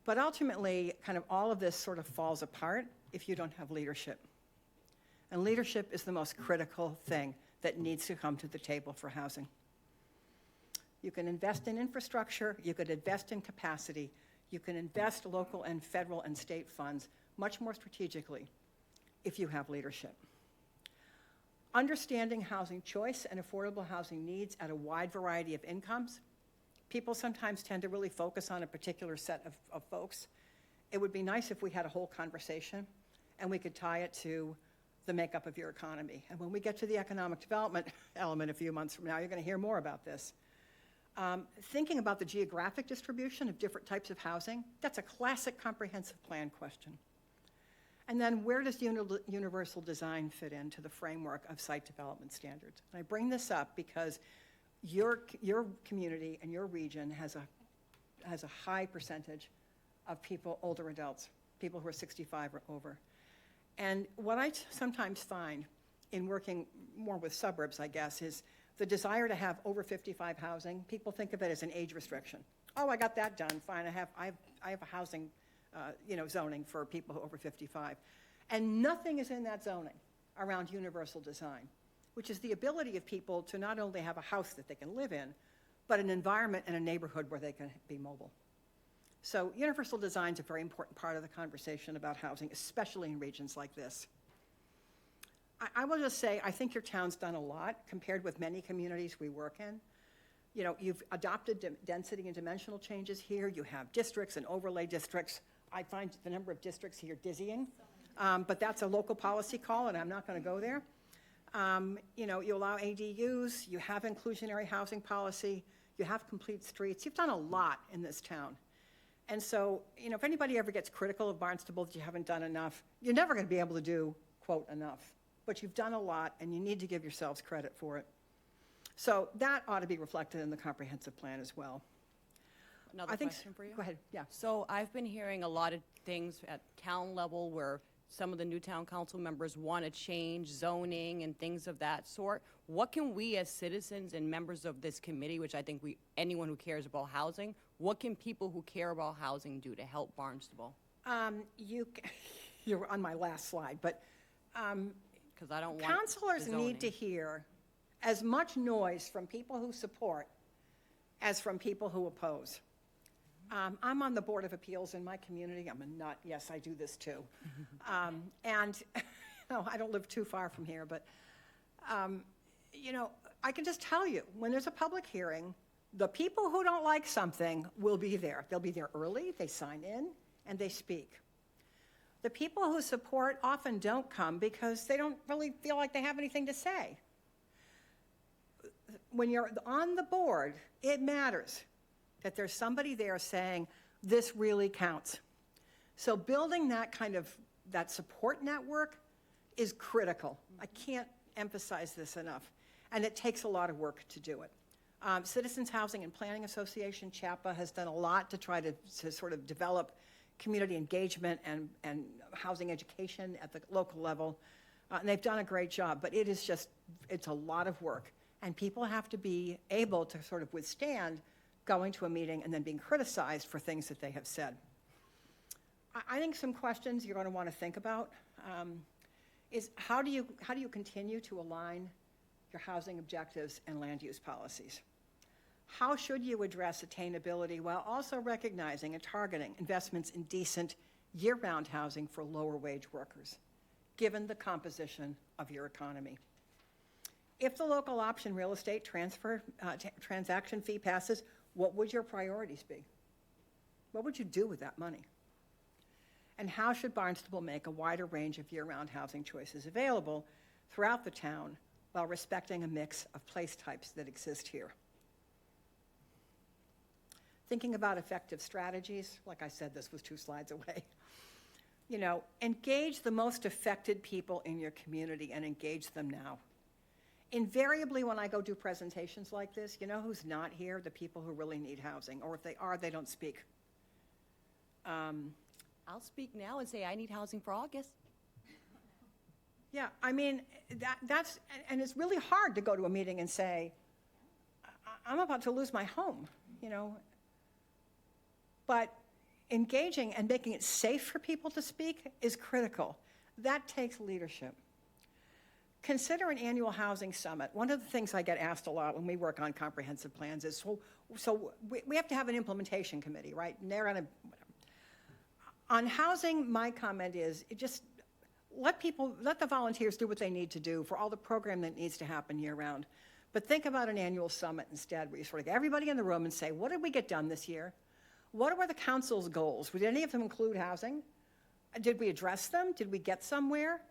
But ultimately, kind of all of this sort of falls apart if you don't have leadership. And leadership is the most critical thing that needs to come to the table for housing. You can invest in infrastructure, you could invest in capacity, you can invest local and federal and state funds much more strategically if you have leadership. Understanding housing choice and affordable housing needs at a wide variety of incomes. People sometimes tend to really focus on a particular set of folks. It would be nice if we had a whole conversation and we could tie it to the makeup of your economy. And when we get to the economic development element a few months from now, you're going to hear more about this. Thinking about the geographic distribution of different types of housing, that's a classic comprehensive plan question. And then where does universal design fit into the framework of site development standards? And I bring this up because your community and your region has a high percentage of people, older adults, people who are 65 or over. And what I sometimes find in working more with suburbs, I guess, is the desire to have over 55 housing. People think of it as an age restriction. Oh, I got that done, fine, I have a housing zoning for people who are over 55. And nothing is in that zoning around universal design, which is the ability of people to not only have a house that they can live in, but an environment and a neighborhood where they can be mobile. So universal design is a very important part of the conversation about housing, especially in regions like this. I will just say, I think your town's done a lot compared with many communities we work in. You've adopted density and dimensional changes here. You have districts and overlay districts. I find the number of districts here dizzying, but that's a local policy call, and I'm not going to go there. You allow ADUs. You have inclusionary housing policy. You have complete streets. You've done a lot in this town. And so, if anybody ever gets critical of Barnstable that you haven't done enough, you're never going to be able to do, quote, enough. But you've done a lot, and you need to give yourselves credit for it. So that ought to be reflected in the comprehensive plan as well. Another question for you? Go ahead, yeah. So I've been hearing a lot of things at town level where some of the new town council members want to change zoning and things of that sort. What can we as citizens and members of this committee, which I think anyone who cares about housing, what can people who care about housing do to help Barnstable? You're on my last slide, but because I don't want councilors the zoning. need to hear as much noise from people who support as from people who oppose. I'm on the Board of Appeals in my community. I'm a nut. Yes, I do this too. And I don't live too far from here, but I can just tell you, when there's a public hearing, the people who don't like something will be there. They'll be there early, they sign in, and they speak. The people who support often don't come because they don't really feel like they have anything to say. When you're on the board, it matters that there's somebody there saying, this really counts. So building that that support network is critical. I can't emphasize this enough. And it takes a lot of work to do it. Citizens Housing and Planning Association, CHAPA, has done a lot to try to sort of develop community engagement and housing education at the local level. And they've done a great job, but it's a lot of work. And people have to be able to sort of withstand going to a meeting and then being criticized for things that they have said. I think some questions you're going to want to think about is how do you continue to align your housing objectives and land use policies? How should you address attainability while also recognizing and targeting investments in decent year-round housing for lower wage workers, given the composition of your economy? If the local option real estate transaction fee passes, what would your priorities be? What would you do with that money? And how should Barnstable make a wider range of year-round housing choices available throughout the town while respecting a mix of place types that exist here? Thinking about effective strategies, like I said, this was 2 slides away. Engage the most affected people in your community and engage them now. Invariably, when I go do presentations like this, you know who's not here? The people who really need housing, or if they are, they don't speak. I'll speak now and say I need housing for August. Yeah, I mean, and it's really hard to go to a meeting and say, I'm about to lose my home, But engaging and making it safe for people to speak is critical. That takes leadership. Consider an annual housing summit. One of the things I get asked a lot when we work on comprehensive plans is, so we have to have an implementation committee, right? And they're going to, on housing, my comment is, just let the volunteers do what they need to do for all the program that needs to happen year-round. But think about an annual summit instead, where you sort of get everybody in the room and say, what did we get done this year? What were the council's goals? Did any of them include housing? Did we address them? Did we get somewhere?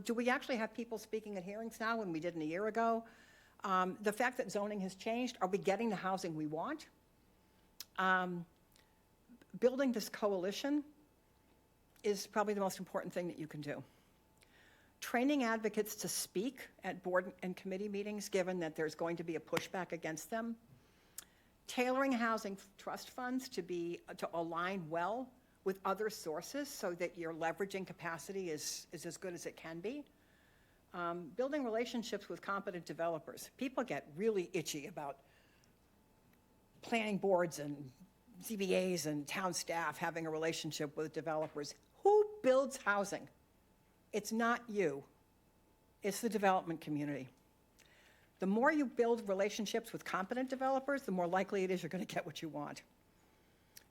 Do we actually have people speaking at hearings now when we didn't a year ago? The fact that zoning has changed, are we getting the housing we want? Building this coalition is probably the most important thing that you can do. Training advocates to speak at board and committee meetings, given that there's going to be a pushback against them. Tailoring housing trust funds to align well with other sources so that your leveraging capacity is as good as it can be. Building relationships with competent developers. People get really itchy about planning boards and ZBAs and town staff having a relationship with developers. Who builds housing? It's not you. It's the development community. The more you build relationships with competent developers, the more likely it is you're going to get what you want.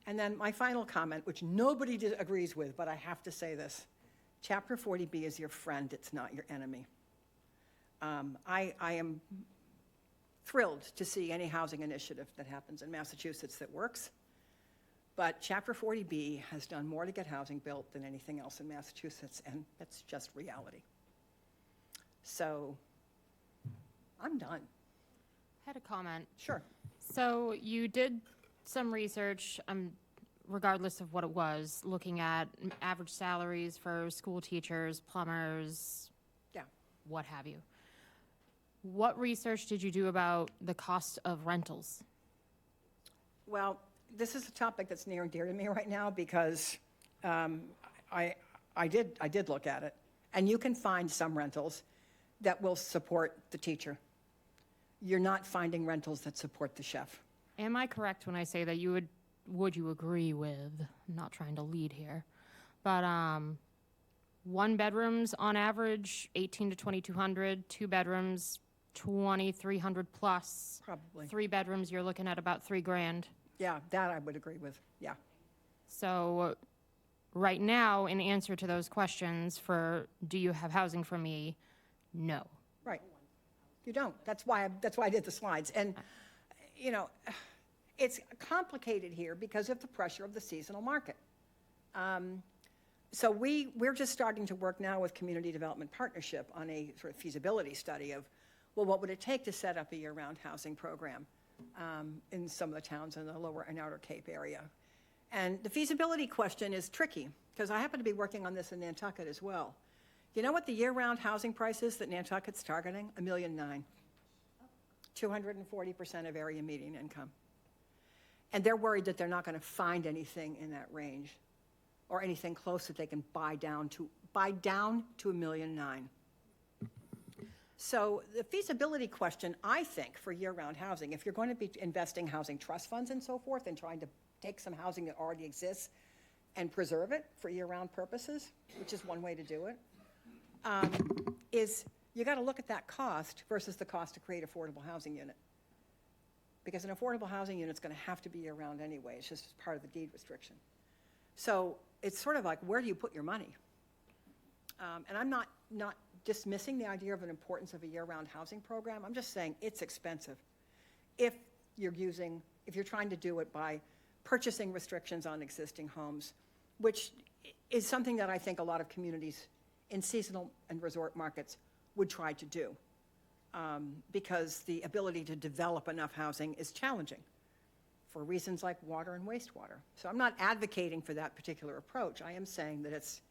And then my final comment, which nobody agrees with, but I have to say this. Chapter 40B is your friend, it's not your enemy. I am thrilled to see any housing initiative that happens in Massachusetts that works, but Chapter 40B has done more to get housing built than anything else in Massachusetts, and that's just reality. So, I'm done. I had a comment. Sure. So you did some research, regardless of what it was, looking at average salaries for school teachers, plumbers, Yeah. what have you. What research did you do about the cost of rentals? Well, this is a topic that's near and dear to me right now because I did look at it. And you can find some rentals that will support the teacher. You're not finding rentals that support the chef. Am I correct when I say that you would you agree with, I'm not trying to lead here, but 1 bedrooms on average, 18 to 2,200, 2 bedrooms, 2,300 plus. Probably. 3 bedrooms, you're looking at about $3,000. Yeah, that I would agree with, yeah. So right now, in answer to those questions for, do you have housing for me? No. Right. You don't. That's why I did the slides. And, it's complicated here because of the pressure of the seasonal market. So we're just starting to work now with Community Development Partnership on a sort of feasibility study of, well, what would it take to set up a year-round housing program? in some of the towns in the lower and outer Cape area. And the feasibility question is tricky, because I happen to be working on this in Nantucket as well. You know what the year-round housing price is that Nantucket's targeting? $1.9 million. 240% of area median income. And they're worried that they're not going to find anything in that range, or anything close that they can buy down to $1.9 million. So the feasibility question, I think, for year-round housing, if you're going to be investing housing trust funds and so forth and trying to take some housing that already exists and preserve it for year-round purposes, which is one way to do it, is you got to look at that cost versus the cost to create affordable housing unit. Because an affordable housing unit's going to have to be year-round anyway. It's just part of the deed restriction. So it's sort of like, where do you put your money? And I'm not dismissing the idea of an importance of a year-round housing program. I'm just saying it's expensive if you're trying to do it by purchasing restrictions on existing homes, which is something that I think a lot of communities in seasonal and resort markets would try to do, because the ability to develop enough housing is challenging for reasons like water and wastewater. So I'm not advocating for that particular approach. I am saying that it's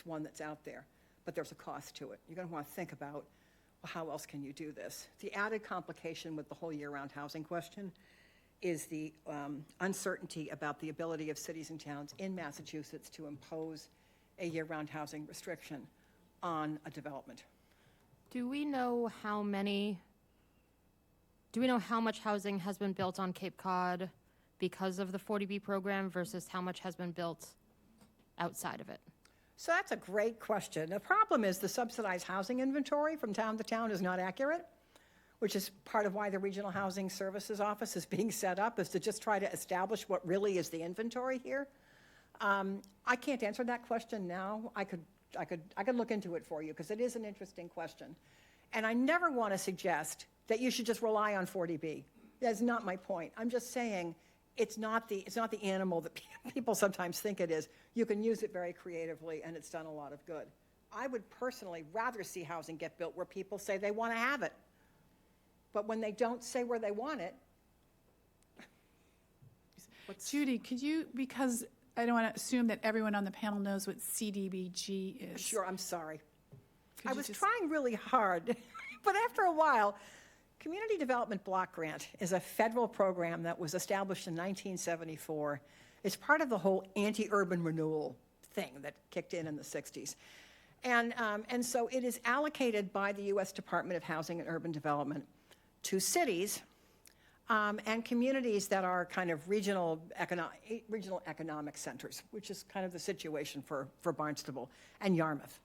one that's out there, but there's a cost to it. You're going to want to think about, well, how else can you do this? The added complication with the whole year-round housing question is the uncertainty about the ability of cities and towns in Massachusetts to impose a year-round housing restriction on a development. Do we know how much housing has been built on Cape Cod because of the 40B program versus how much has been built outside of it? So that's a great question. The problem is the subsidized housing inventory from town to town is not accurate, which is part of why the Regional Housing Services Office is being set up, is to just try to establish what really is the inventory here. I can't answer that question now. I could look into it for you, because it is an interesting question. And I never want to suggest that you should just rely on 40B. That's not my point. I'm just saying it's not the animal that people sometimes think it is. You can use it very creatively, and it's done a lot of good. I would personally rather see housing get built where people say they want to have it. But when they don't say where they want it, Judy, could you, because I don't want to assume that everyone on the panel knows what CDBG is. Sure, I'm sorry. Could I you was just- trying really hard, but after a while, Community Development Block Grant is a federal program that was established in 1974. It's part of the whole anti-urban renewal thing that kicked in the 60s. And so it is allocated by the U.S. Department of Housing and Urban Development to cities and communities that are kind of regional economic centers, which is kind of the situation for Barnstable and Yarmouth.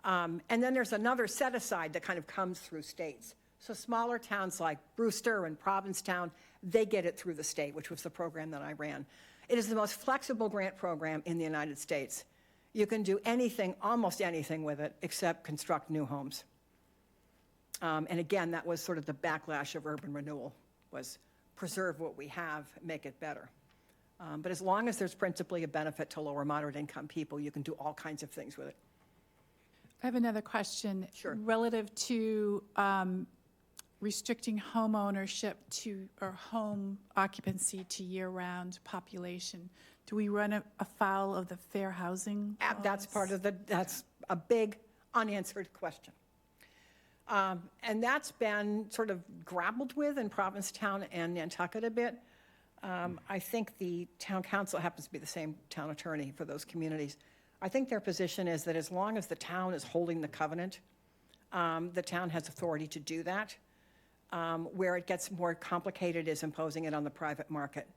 And then there's another set aside that kind of comes through states. So smaller towns like Brewster and Provincetown, they get it through the state, which was the program that I ran. It is the most flexible grant program in the United States. You can do anything, almost anything with it, except construct new homes. And again, that was sort of the backlash of urban renewal, was preserve what we have, make it better. But as long as there's principally a benefit to lower moderate income people, you can do all kinds of things with it. I have another question. Sure. Relative to restricting home ownership to, or home occupancy to year-round population. Do we run afoul of the fair housing That's laws? part of that's a big unanswered question. And that's been sort of grappled with in Provincetown and Nantucket a bit. I think the town council happens to be the same town attorney for those communities. I think their position is that as long as the town is holding the covenant, the town has authority to do that. Where it gets more complicated is imposing it on the private market.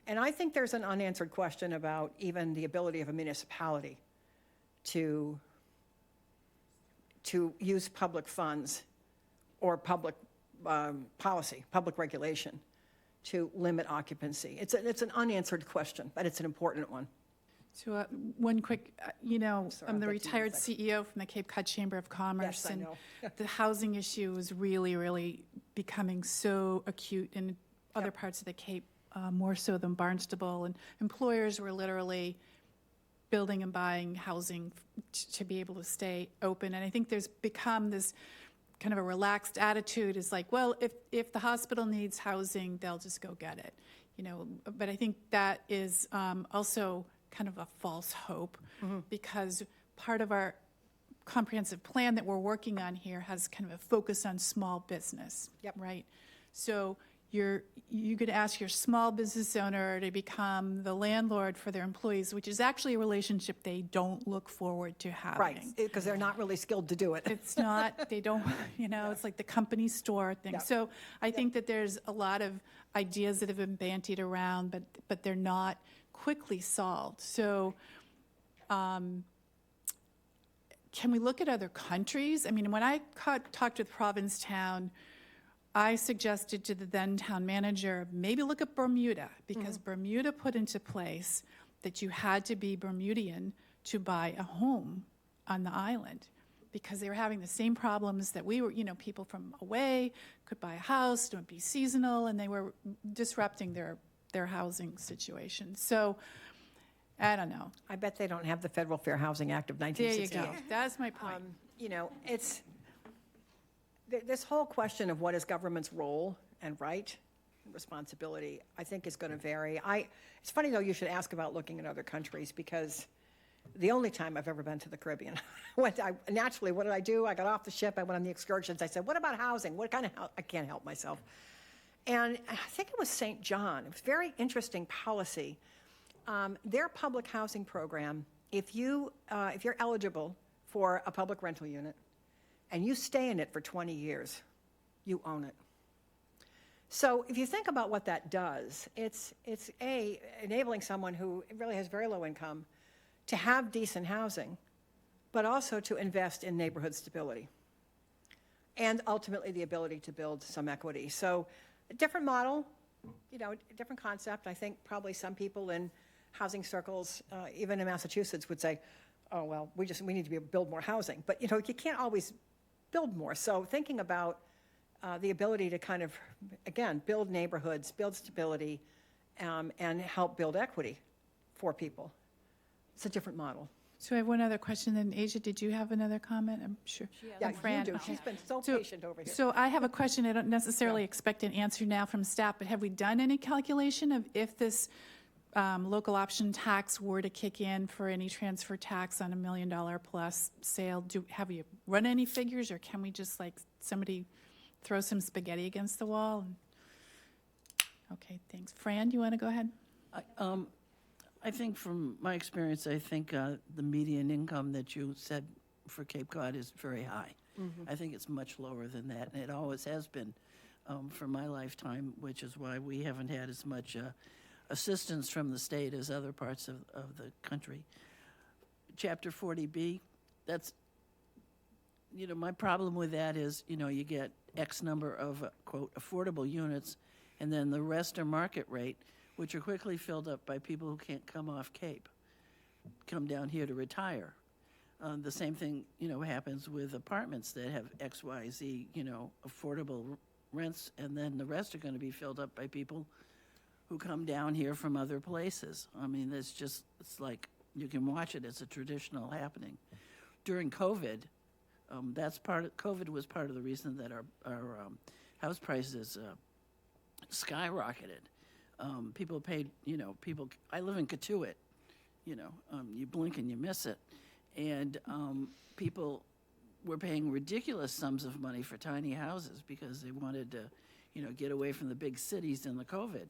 And I think there's an unanswered question about even the ability of a municipality to use public funds or public policy, public regulation, to limit occupancy. It's an unanswered question, but it's an important one. So one quick, Sorry, I'm the I'll get to you in a retired CEO from the Cape Cod Chamber of Commerce. Yes, I and know. the housing issue is really, really becoming so acute in other parts of the Cape, more so than Barnstable. And employers were literally building and buying housing to be able to stay open. And I think there's become this kind of a relaxed attitude is like, well, if the hospital needs housing, they'll just go get it, you know. But I think that is also kind of a false hope, because part of our comprehensive plan that we're working on here has kind of a focus on small business. Yep. Right? So you could ask your small business owner to become the landlord for their employees, which is actually a relationship they don't look forward to having. Right, because they're not really skilled to do it. It's not, they don't, you know, it's like the company store thing. Yeah. So I think that there's a lot of ideas that have been bantied around, but they're not quickly solved. So can we look at other countries? I mean, when I talked with Provincetown, I suggested to the then town manager, maybe look at Bermuda, because Bermuda put into place that you had to be Bermudian to buy a home on the island, because they were having the same problems that we were, you know, people from away could buy a house, don't be seasonal, and they were disrupting their housing situation. So, I don't know. I bet they don't have the Federal Fair Housing Act of There you 1968. go. That's my point. You know, it's, this whole question of what is government's role and right, and responsibility, I think is going to vary. It's funny, though, you should ask about looking at other countries, because the only time I've ever been to the Caribbean, naturally, what did I do? I got off the ship, I went on the excursions, I said, what about housing? What kind of house? I can't help myself. And I think it was St. John. It was very interesting policy. Their public housing program, if you're eligible for a public rental unit and you stay in it for 20 years, you own it. So if you think about what that does, it's enabling someone who really has very low income to have decent housing, but also to invest in neighborhood stability and ultimately the ability to build some equity. So a different model, you know, a different concept. I think probably some people in housing circles, even in Massachusetts, would say, oh, well, we need to be able to build more housing. But, you know, you can't always build more. So thinking about the ability to kind of, again, build neighborhoods, build stability, and help build equity for people. It's a different model. So I have one other question, then Asia, did you have another comment? I'm sure. Yeah, And Fran. you do. She's been so patient over here. So I have a question. I don't necessarily expect an answer now from staff, but have we done any calculation of if this local option tax were to kick in for any transfer tax on $1 million plus sale? Have you run any figures, or can we just like somebody throw some spaghetti against the wall? Okay, thanks. Fran, do you want to go ahead? I think from my experience, I think the median income that you said for Cape Cod is very high. I think it's much lower than that, and it always has been for my lifetime, which is why we haven't had as much assistance from the state as other parts of the country. Chapter 40B, that's, you know, my problem with that is, you know, you get X number of, quote, affordable units, and then the rest are market rate, which are quickly filled up by people who can't come off Cape, come down here to retire. The same thing, you know, happens with apartments that have X, Y, Z, you know, affordable rents, and then the rest are going to be filled up by people who come down here from other places. I mean, it's like, you can watch it, it's a traditional happening. During COVID, COVID was part of the reason that our house prices skyrocketed. People paid, you know, I live in Katuitt, you know, you blink and you miss it. And people were paying ridiculous sums of money for tiny houses because they wanted to, you know, get away from the big cities in the COVID.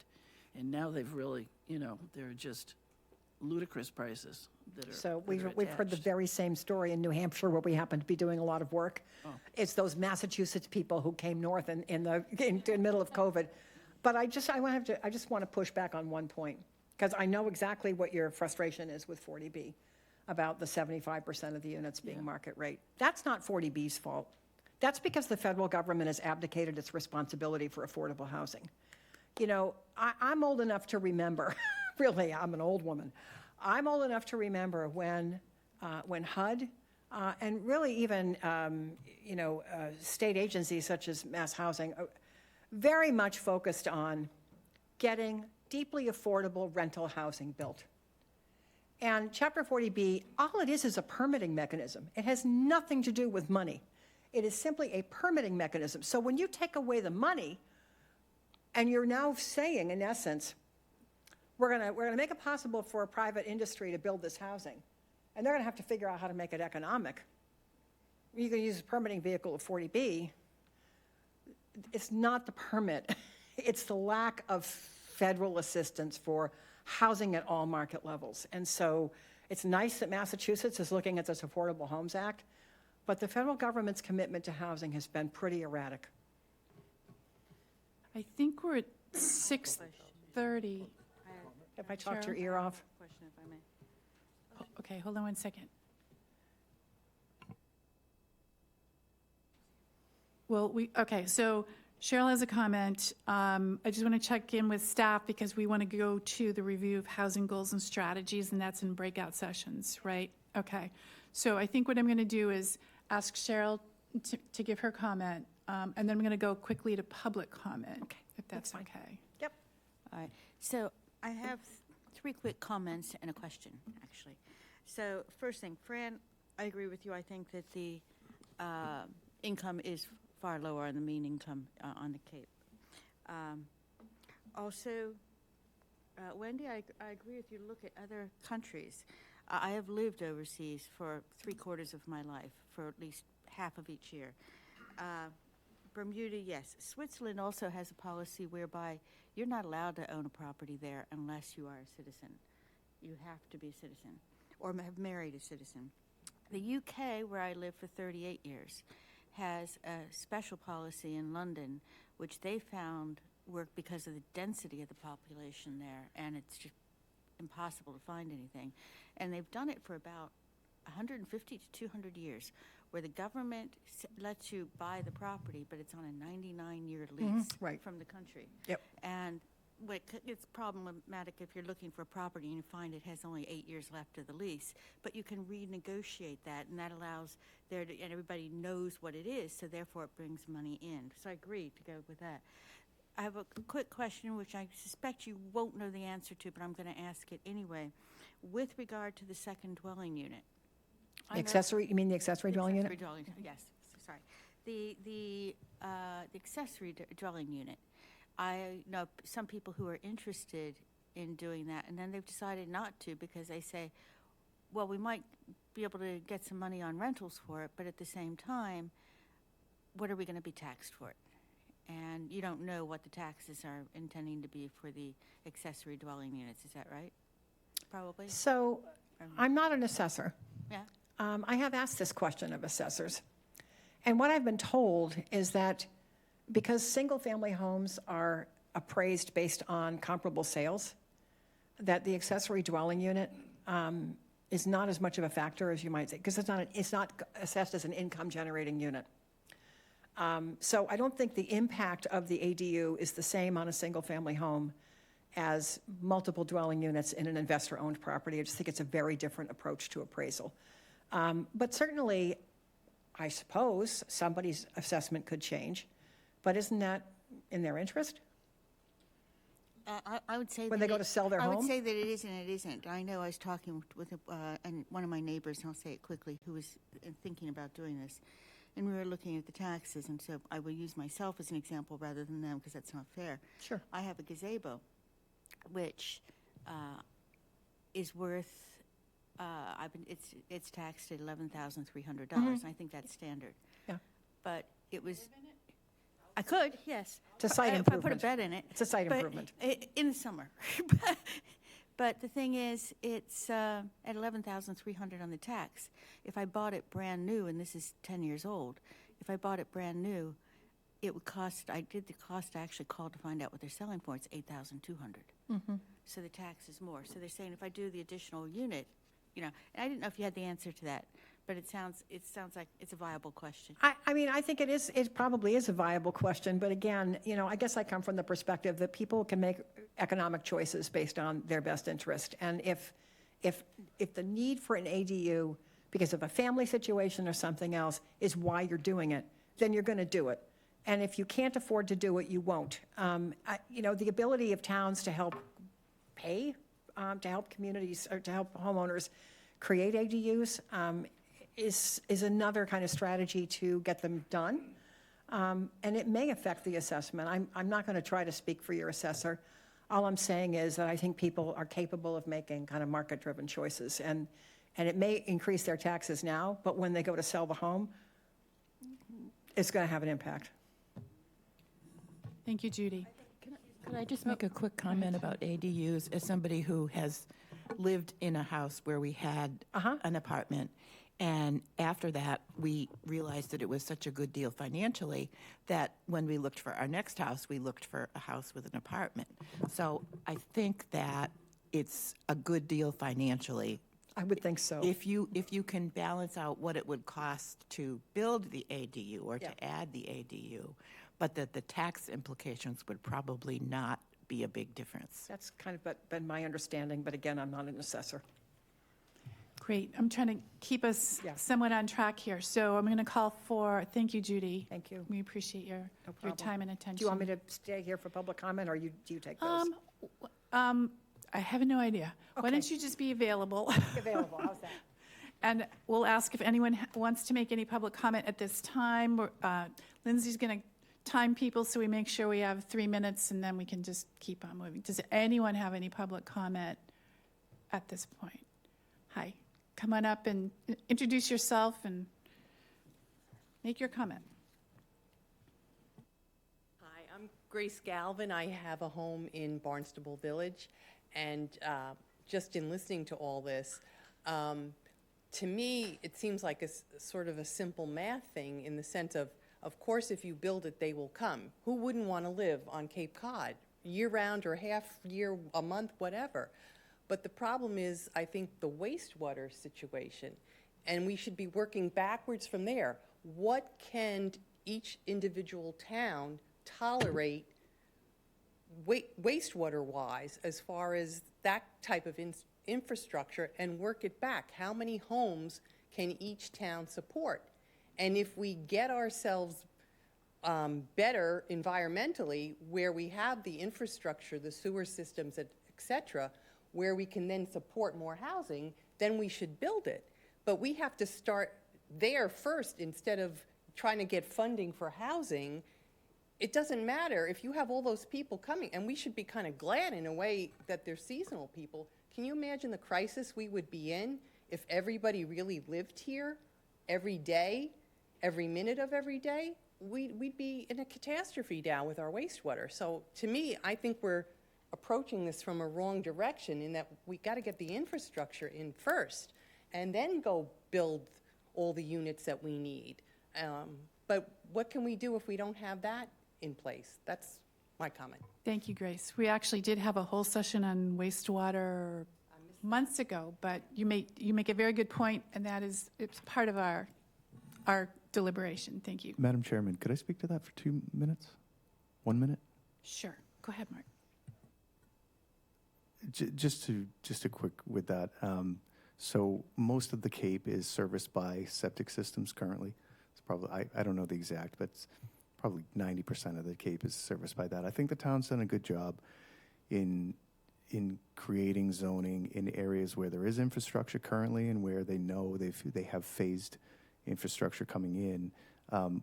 And now they've really, you know, they're just ludicrous prices that are So we've heard the attached. very same story in New Hampshire, where we happen to be doing a lot of work. Oh. It's those Massachusetts people who came north in the middle of COVID. But I just want to push back on one point, because I know exactly what your frustration is with 40B, about the 75% of the units being market rate. That's not 40B's fault. That's because the federal government has abdicated its responsibility for affordable housing. You know, I'm old enough to remember, really, I'm an old woman. I'm old enough to remember when HUD and really even, you know, state agencies such as Mass Housing very much focused on getting deeply affordable rental housing built. And Chapter 40B, all it is a permitting mechanism. It has nothing to do with money. It is simply a permitting mechanism. So when you take away the money, and you're now saying, in essence, we're gonna make it possible for a private industry to build this housing, and they're gonna have to figure out how to make it economic. You're gonna use a permitting vehicle of 40B. It's not the permit, it's the lack of federal assistance for housing at all market levels. And so it's nice that Massachusetts is looking at this Affordable Homes Act, but the federal government's commitment to housing has been pretty erratic. I think we're at 6:30. Have I talked your Cheryl? ear off? Question, if I may. Okay, hold on one second. Well, okay, so Cheryl has a comment. I just want to check in with staff because we want to go to the review of housing goals and strategies, and that's in breakout sessions, right? Okay, so I think what I'm going to do is ask Cheryl to give her comment, and then I'm going to go quickly to public comment, if that's okay. Yep. All right, so I have three quick comments and a question, actually. So first thing, Fran, I agree with you. I think that the income is far lower on the mean income on the Cape. Also, Wendy, I agree with you. Look at other countries. I have lived overseas for 3/4 of my life, for at least half of each year. Bermuda, yes. Switzerland also has a policy whereby you're not allowed to own a property there unless you are a citizen. You have to be a citizen or have married a citizen. The UK, where I lived for 38 years, has a special policy in London, which they found worked because of the density of the population there, and it's just impossible to find anything. And they've done it for about 150 to 200 years, where the government lets you buy the property, but it's on a 99-year lease right. from the country. Yep. And it's problematic if you're looking for a property and you find it has only 8 years left of the lease, but you can renegotiate that, and that allows and everybody knows what it is, so therefore it brings money in. So I agree to go with that. I have a quick question, which I suspect you won't know the answer to, but I'm going to ask it anyway. With regard to the second dwelling unit. Accessory, you mean the accessory dwelling unit? Yes, sorry. The accessory dwelling unit. I know some people who are interested in doing that, and then they've decided not to because they say, well, we might be able to get some money on rentals for it, but at the same time, what are we going to be taxed for it? And you don't know what the taxes are intending to be for the accessory dwelling units, is that right? Probably? So I'm not an assessor. Yeah? I have asked this question of assessors. And what I've been told is that because single-family homes are appraised based on comparable sales, that the accessory dwelling unit is not as much of a factor as you might say, because it's not assessed as an income-generating unit. So I don't think the impact of the ADU is the same on a single-family home as multiple dwelling units in an investor-owned property. I just think it's a very different approach to appraisal. But certainly, I suppose somebody's assessment could change, but isn't that in their interest? I would say When that they go to sell their I home? would say that it is and it isn't. I know I was talking with and one of my neighbors, and I'll say it quickly, who was thinking about doing this. And we were looking at the taxes, and so I will use myself as an example rather than them, because that's not fair. Sure. I have a gazebo, which is worth, it's taxed at $11,300, and I think that's standard. Yeah. But it was, I could, yes. It's a site If I put a improvement. bed in it. It's a site But improvement. in the summer. But the thing is, it's at $11,300 on the tax. If I bought it brand new, and this is 10 years old, if I bought it brand new, it would cost, I actually called to find out what they're selling for, it's $8,200. So the tax is more. So they're saying if I do the additional unit, and I didn't know if you had the answer to that, but it sounds like it's a viable question. I mean, I think it probably is a viable question, but again, I guess I come from the perspective that people can make economic choices based on their best interest. And if the need for an ADU, because of a family situation or something else, is why you're doing it, then you're going to do it. And if you can't afford to do it, you won't. The ability of towns to help pay, to help communities, or to help homeowners create ADUs, is another kind of strategy to get them done. And it may affect the assessment. I'm not going to try to speak for your assessor. All I'm saying is that I think people are capable of making kind of market-driven choices. And it may increase their taxes now, but when they go to sell the home, it's going to have an impact. Thank you, Judy. Could I just make a quick comment about ADUs as somebody who has lived in a house where we had an apartment, and after that, we realized that it was such a good deal financially that when we looked for our next house, we looked for a house with an apartment. So I think that it's a good deal financially. I would think so. If you can balance out what it would cost to build the ADU or to add the ADU, but that the tax implications would probably not be a big difference. That's kind of been my understanding, but again, I'm not an assessor. Great. I'm trying to keep us somewhat on track here. So I'm going to call for, thank you, Judy. Thank you. We appreciate your problem. time and attention. Do you want me to stay here for public comment, or do you take those? I have no idea. Why Okay. don't you just be available? Available, how's that? And we'll ask if anyone wants to make any public comment at this time. Lindsay's going to time people so we make sure we have 3 minutes, and then we can just keep on moving. Does anyone have any public comment at this point? Hi. Come on up and introduce yourself and make your comment. Hi, I'm Grace Galvin. I have a home in Barnstable Village, and just in listening to all this, to me, it seems like a sort of a simple math thing in the sense of course, if you build it, they will come. Who wouldn't want to live on Cape Cod, year-round or half-year, a month, whatever? But the problem is, I think, the wastewater situation, and we should be working backwards from there. What can each individual town tolerate wastewater-wise as far as that type of infrastructure, and work it back? How many homes can each town support? And if we get ourselves better environmentally, where we have the infrastructure, the sewer systems, et cetera, where we can then support more housing, then we should build it. But we have to start there first instead of trying to get funding for housing. It doesn't matter if you have all those people coming, and we should be kind of glad in a way that they're seasonal people. Can you imagine the crisis we would be in if everybody really lived here every day, every minute of every day? We'd be in a catastrophe down with our wastewater. So to me, I think we're approaching this from a wrong direction in that we got to get the infrastructure in first and then go build all the units that we need. But what can we do if we don't have that in place? That's my comment. Thank you, Grace. We actually did have a whole session on wastewater months ago, but you make a very good point, and that is, it's part of our deliberation. Thank you. Madam Chairman, could I speak to that for 2 minutes? 1 minute? Sure. Go ahead, Mark. Just a quick with that. So most of the Cape is serviced by septic systems currently. It's probably, I don't know the exact, but it's probably 90% of the Cape is serviced by that. I think the town's done a good job in creating zoning in areas where there is infrastructure currently and where they know they have phased infrastructure coming in.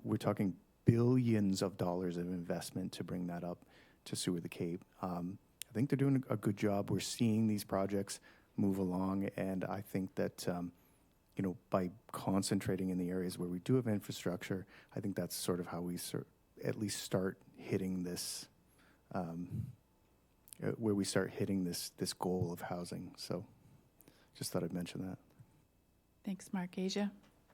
We're talking billions of dollars of investment to bring that up to Sewer the Cape. I think they're doing a good job. We're seeing these projects move along, and I think that by concentrating in the areas where we do have infrastructure, I think that's sort of how we at least start hitting this, where we start hitting this goal of housing. So just thought I'd mention that. Thanks, Mark. Asia?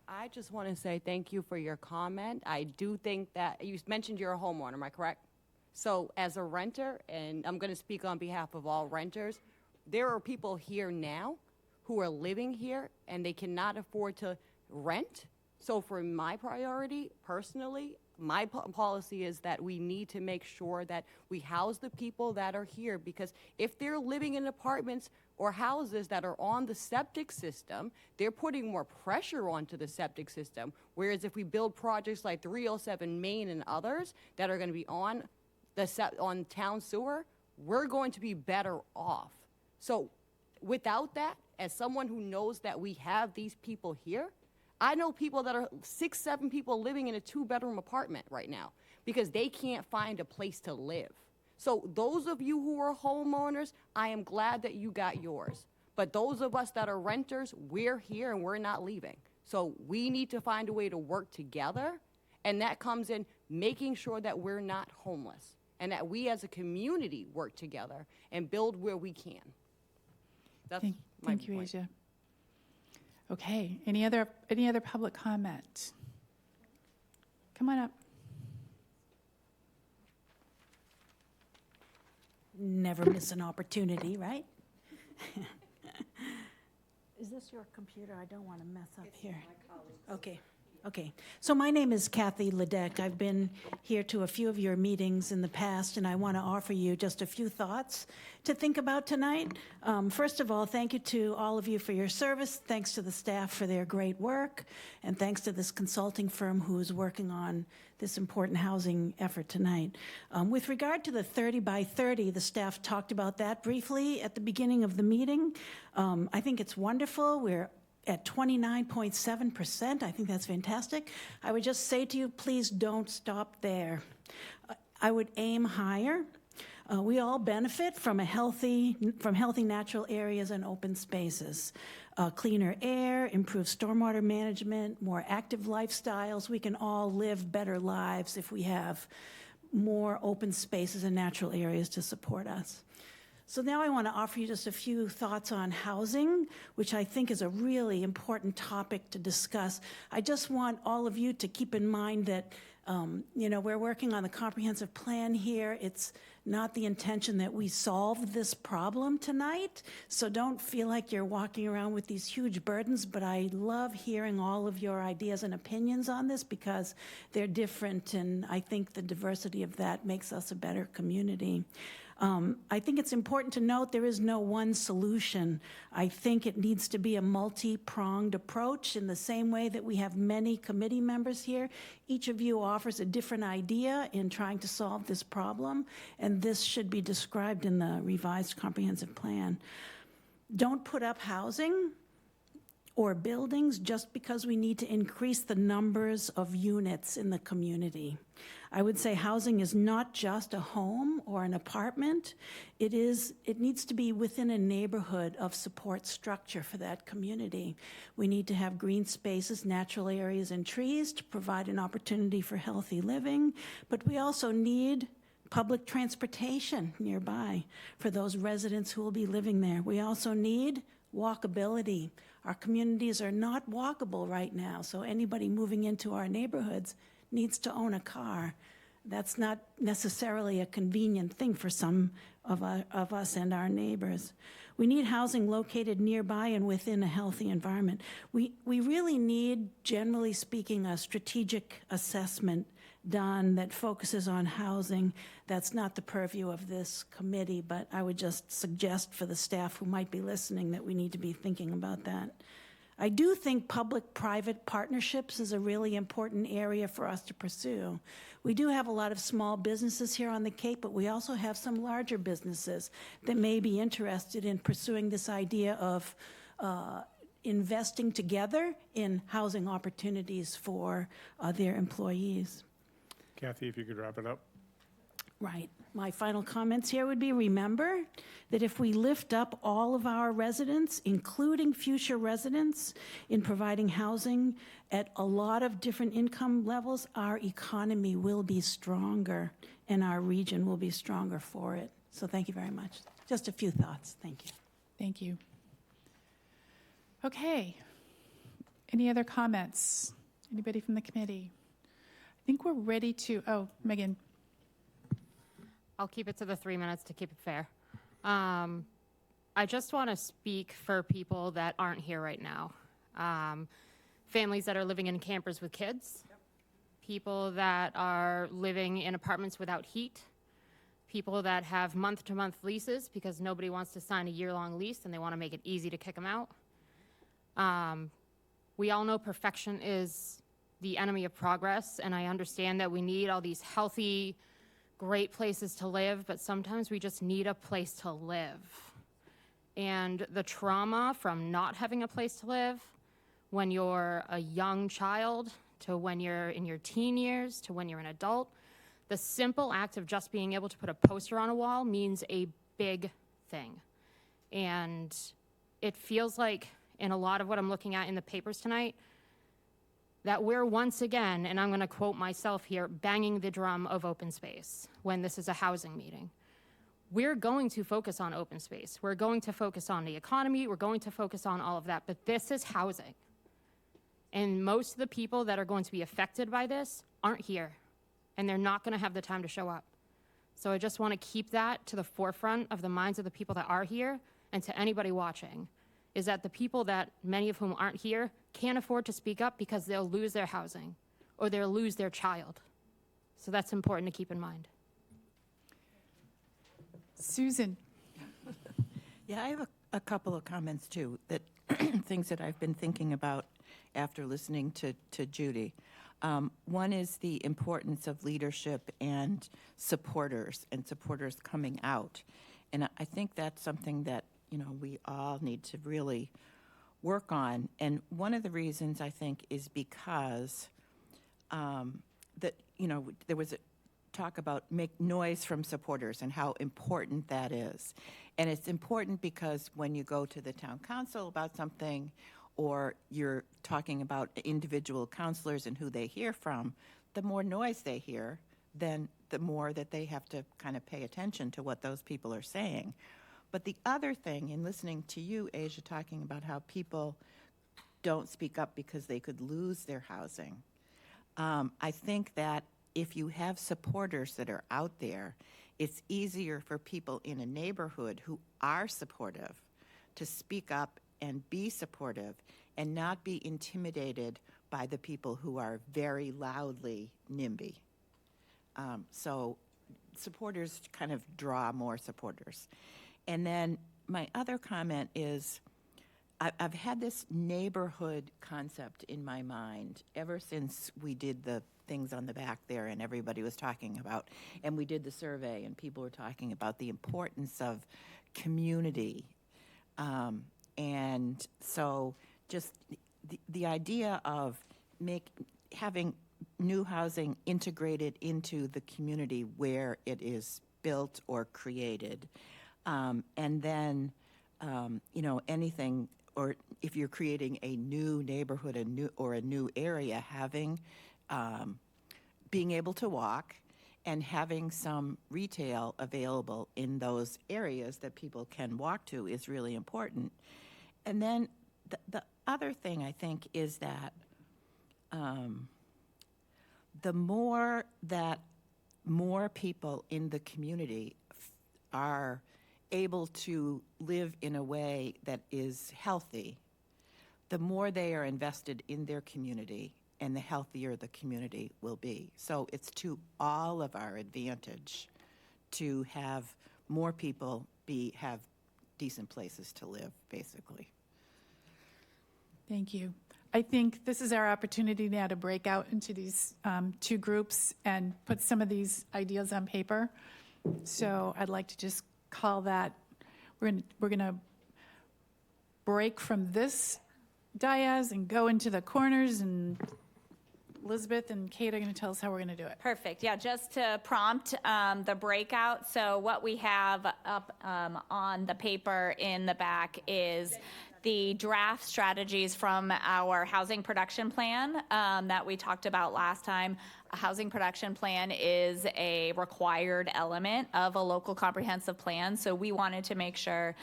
I just want to say thank you for your comment. I do think that, you mentioned you're a homeowner, am I correct? So as a renter, and I'm going to speak on behalf of all renters, there are people here now who are living here and they cannot afford to rent. So for my priority, personally, my policy is that we need to make sure that we house the people that are here, because if they're living in apartments or houses that are on the septic system, they're putting more pressure onto the septic system. Whereas if we build projects like 307 Main and others that are going to be on town sewer, we're going to be better off. So without that, as someone who knows that we have these people here, I know people that are 6, 7 people living in a 2-bedroom apartment right now because they can't find a place to live. So those of you who are homeowners, I am glad that you got yours. But those of us that are renters, we're here and we're not leaving. So we need to find a way to work together, and that comes in making sure that we're not homeless and that we as a community work together and build where we can. That's my Thank you, point. Asia. Okay, any other public comment? Come on up. Never miss an opportunity, right? Is this your computer? I don't want to mess up here. Okay, okay. So my name is Kathy Ledeck. I've been here to a few of your meetings in the past, and I want to offer you just a few thoughts to think about tonight. First of all, thank you to all of you for your service. Thanks to the staff for their great work, and thanks to this consulting firm who is working on this important housing effort tonight. With regard to the 30 by 30, the staff talked about that briefly at the beginning of the meeting. I think it's wonderful. We're at 29.7%. I think that's fantastic. I would just say to you, please don't stop there. I would aim higher. We all benefit from healthy natural areas and open spaces. Cleaner air, improved stormwater management, more active lifestyles. We can all live better lives if we have more open spaces and natural areas to support us. So now I want to offer you just a few thoughts on housing, which I think is a really important topic to discuss. I just want all of you to keep in mind that, we're working on the comprehensive plan here. It's not the intention that we solve this problem tonight, so don't feel like you're walking around with these huge burdens, but I love hearing all of your ideas and opinions on this because they're different, and I think the diversity of that makes us a better community. I think it's important to note there is no one solution. I think it needs to be a multi-pronged approach in the same way that we have many committee members here. Each of you offers a different idea in trying to solve this problem, and this should be described in the revised comprehensive plan. Don't put up housing or buildings just because we need to increase the numbers of units in the community. I would say housing is not just a home or an apartment. It needs to be within a neighborhood of support structure for that community. We need to have green spaces, natural areas, and trees to provide an opportunity for healthy living, but we also need public transportation nearby for those residents who will be living there. We also need walkability. Our communities are not walkable right now, so anybody moving into our neighborhoods needs to own a car. That's not necessarily a convenient thing for some of us and our neighbors. We need housing located nearby and within a healthy environment. We really need, generally speaking, a strategic assessment done that focuses on housing. That's not the purview of this committee, but I would just suggest for the staff who might be listening that we need to be thinking about that. I do think public-private partnerships is a really important area for us to pursue. We do have a lot of small businesses here on the Cape, but we also have some larger businesses that may be interested in pursuing this idea of investing together in housing opportunities for their employees. Kathy, if you could wrap it up. Right. My final comments here would be, remember that if we lift up all of our residents, including future residents, in providing housing at a lot of different income levels, our economy will be stronger and our region will be stronger for it. So thank you very much. Just a few thoughts. Thank you. Thank you. Okay. Any other comments? Anybody from the committee? I think we're ready to, Megan. I'll keep it to the 3 minutes to keep it fair. I just want to speak for people that aren't here right now. Families that are living in campers with kids, people that are living in apartments without heat, people that have month-to-month leases because nobody wants to sign a year-long lease and they want to make it easy to kick them out. We all know perfection is the enemy of progress, and I understand that we need all these healthy, great places to live, but sometimes we just need a place to live. And the trauma from not having a place to live when you're a young child to when you're in your teen years to when you're an adult. The simple act of just being able to put a poster on a wall means a big thing. And it feels like, in a lot of what I'm looking at in the papers tonight, that we're once again, and I'm going to quote myself here, banging the drum of open space when this is a housing meeting. We're going to focus on open space. We're going to focus on the economy. We're going to focus on all of that. But this is housing. And most of the people that are going to be affected by this aren't here. And they're not going to have the time to show up. So I just want to keep that to the forefront of the minds of the people that are here and to anybody watching, is that the people that, many of whom aren't here, can't afford to speak up because they'll lose their housing or they'll lose their child. So that's important to keep in mind. Susan? Yeah, I have a couple of comments too, that things that I've been thinking about after listening to Judy. One is the importance of leadership and supporters coming out. And I think that's something that, we all need to really work on. And one of the reasons I think is because that, there was a talk about make noise from supporters and how important that is. And it's important because when you go to the town council about something, or you're talking about individual counselors and who they hear from, the more noise they hear, then the more that they have to kind of pay attention to what those people are saying. But the other thing, in listening to you, Asia, talking about how people don't speak up because they could lose their housing, I think that if you have supporters that are out there, it's easier for people in a neighborhood who are supportive to speak up and be supportive and not be intimidated by the people who are very loudly NIMBY. So supporters kind of draw more supporters. And then my other comment is I've had this neighborhood concept in my mind ever since we did the things on the back there and everybody was talking about, and we did the survey and people were talking about the importance of community. And so just the idea of having new housing integrated into the community where it is built or created. And then, anything, or if you're creating a new neighborhood, a new area, having, being able to walk and having some retail available in those areas that people can walk to is really important. And then the other thing I think is that the more that more people in the community are able to live in a way that is healthy, the more they are invested in their community and the healthier the community will be. So it's to all of our advantage to have more people have decent places to live, basically. Thank you. I think this is our opportunity now to break out into these two groups and put some of these ideas on paper. So I'd like to just call that, we're going to break from this dais and go into the corners, and Elizabeth and Kate are going to tell us how we're going to do it. Perfect. Yeah, just to prompt the breakout. So what we have up on the paper in the back is the draft strategies from our housing production plan that we talked about last time. A housing production plan is a required element of a local comprehensive plan. So we wanted to make sure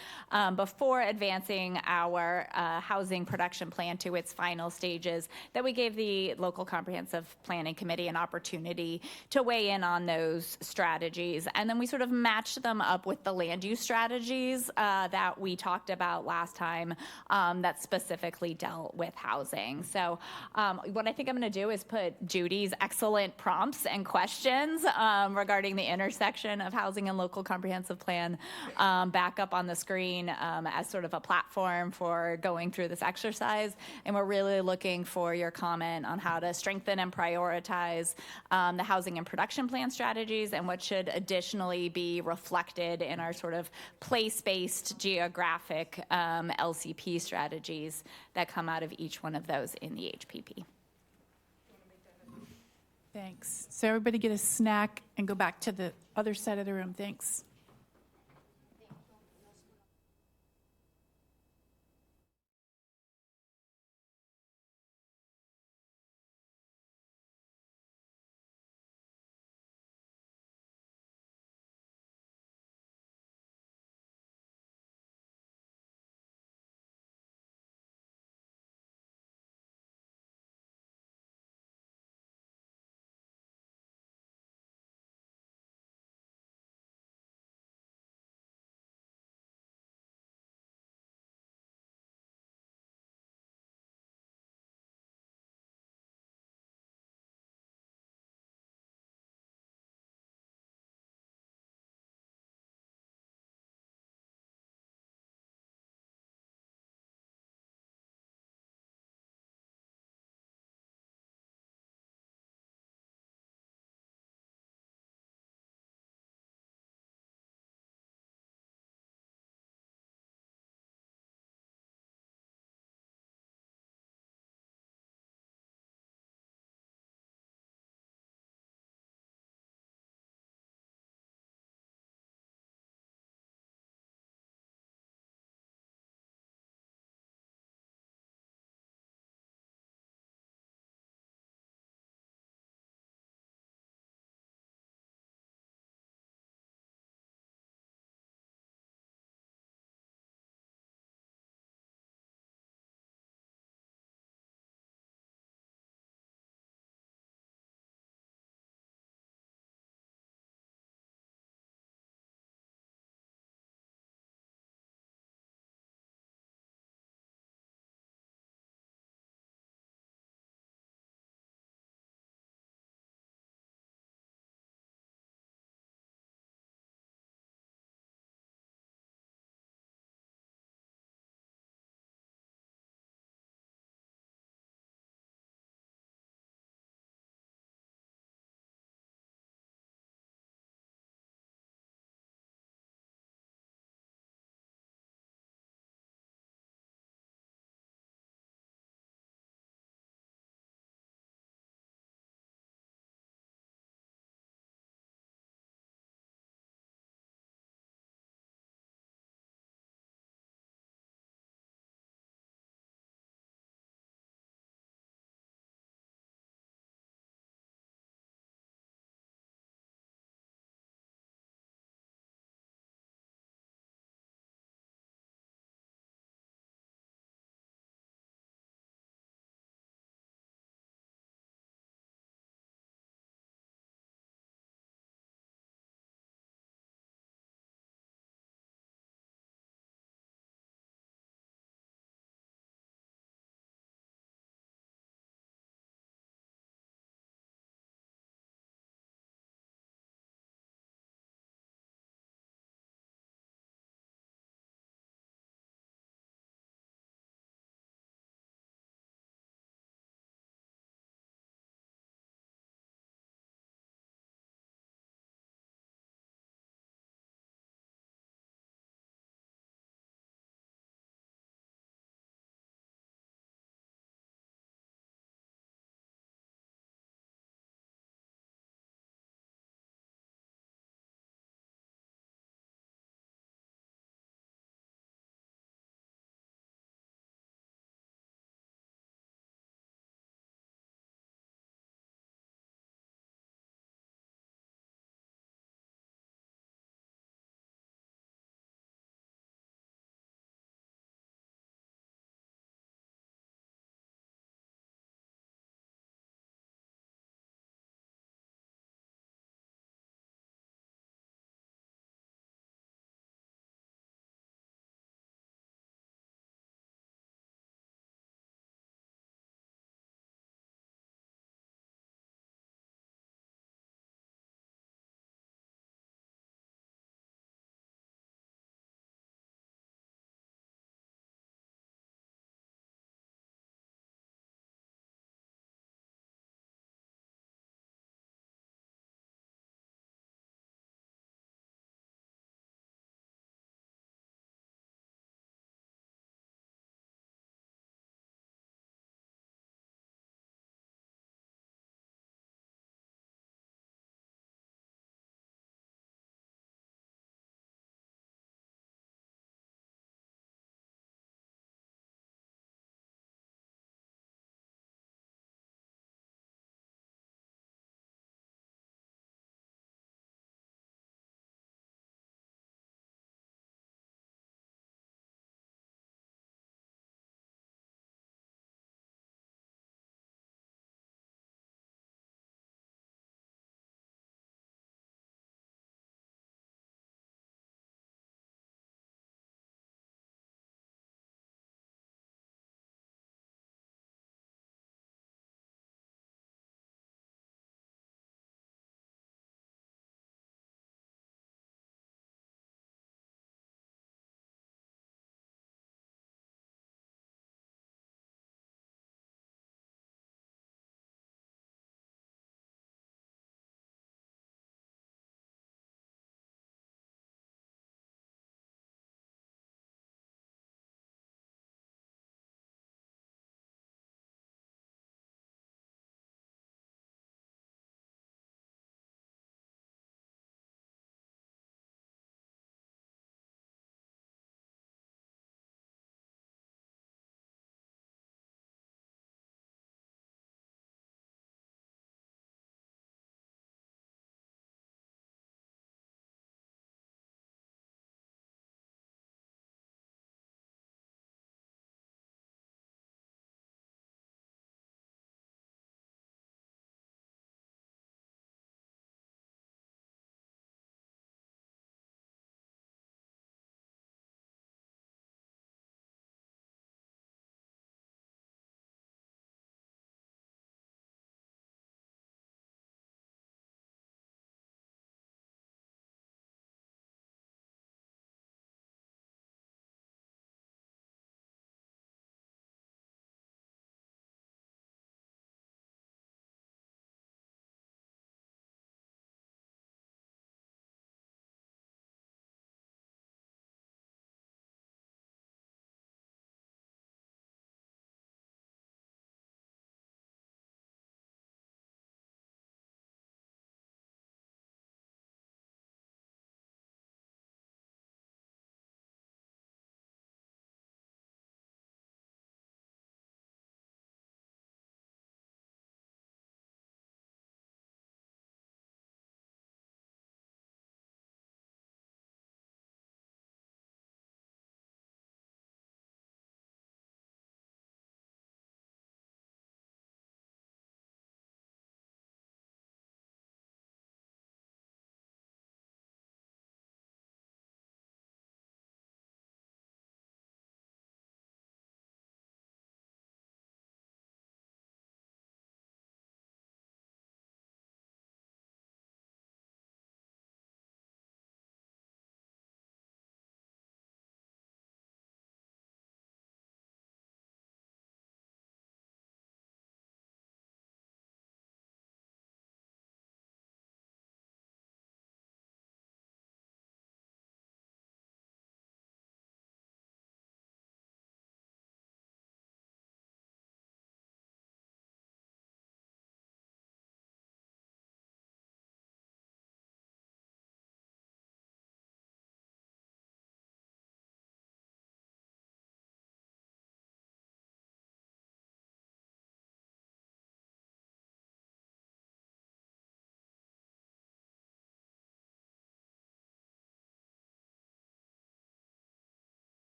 before advancing our housing production plan to its final stages that we gave the local comprehensive planning committee an opportunity to weigh in on those strategies. And then we sort of matched them up with the land use strategies that we talked about last time that specifically dealt with housing. So what I think I'm going to do is put Judy's excellent excellent prompts and questions regarding the intersection of housing and local comprehensive plan back up on the screen as sort of a platform for going through this exercise. And we're really looking for your comment on how to strengthen and prioritize the housing and production plan strategies and what should additionally be reflected in our sort of place-based geographic LCP strategies that come out of each one of those in the HPP. Thanks. So everybody get a snack and go back to the other side of the room. Thanks.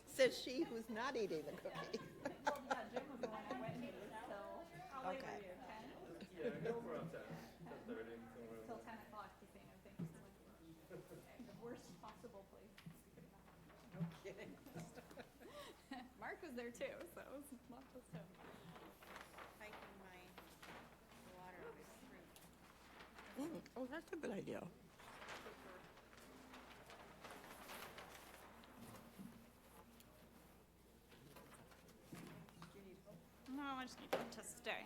Says she who's not eating the cookie. Okay. Yeah, go for up 10, 10:30. Till 10 o'clock, he's saying, I think. The worst possible place. No kidding. Mark was there too, so it was not just him. Hiking my water with fruit. Oh, that's a good idea. No, I just need him to stay.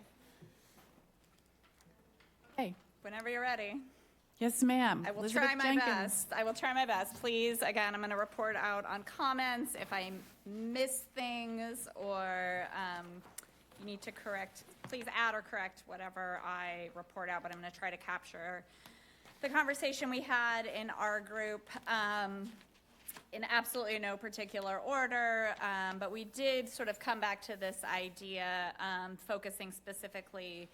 Hey, Whenever you're ready. yes, ma'am. I will Elizabeth try my Jenkins. best. I will try my best. Please, again, I'm going to report out on comments. If I miss things or you need to correct, please add or correct whatever I report out, but I'm going to try to capture the conversation we had in our group in absolutely no particular order, but we did sort of come back to this idea, focusing specifically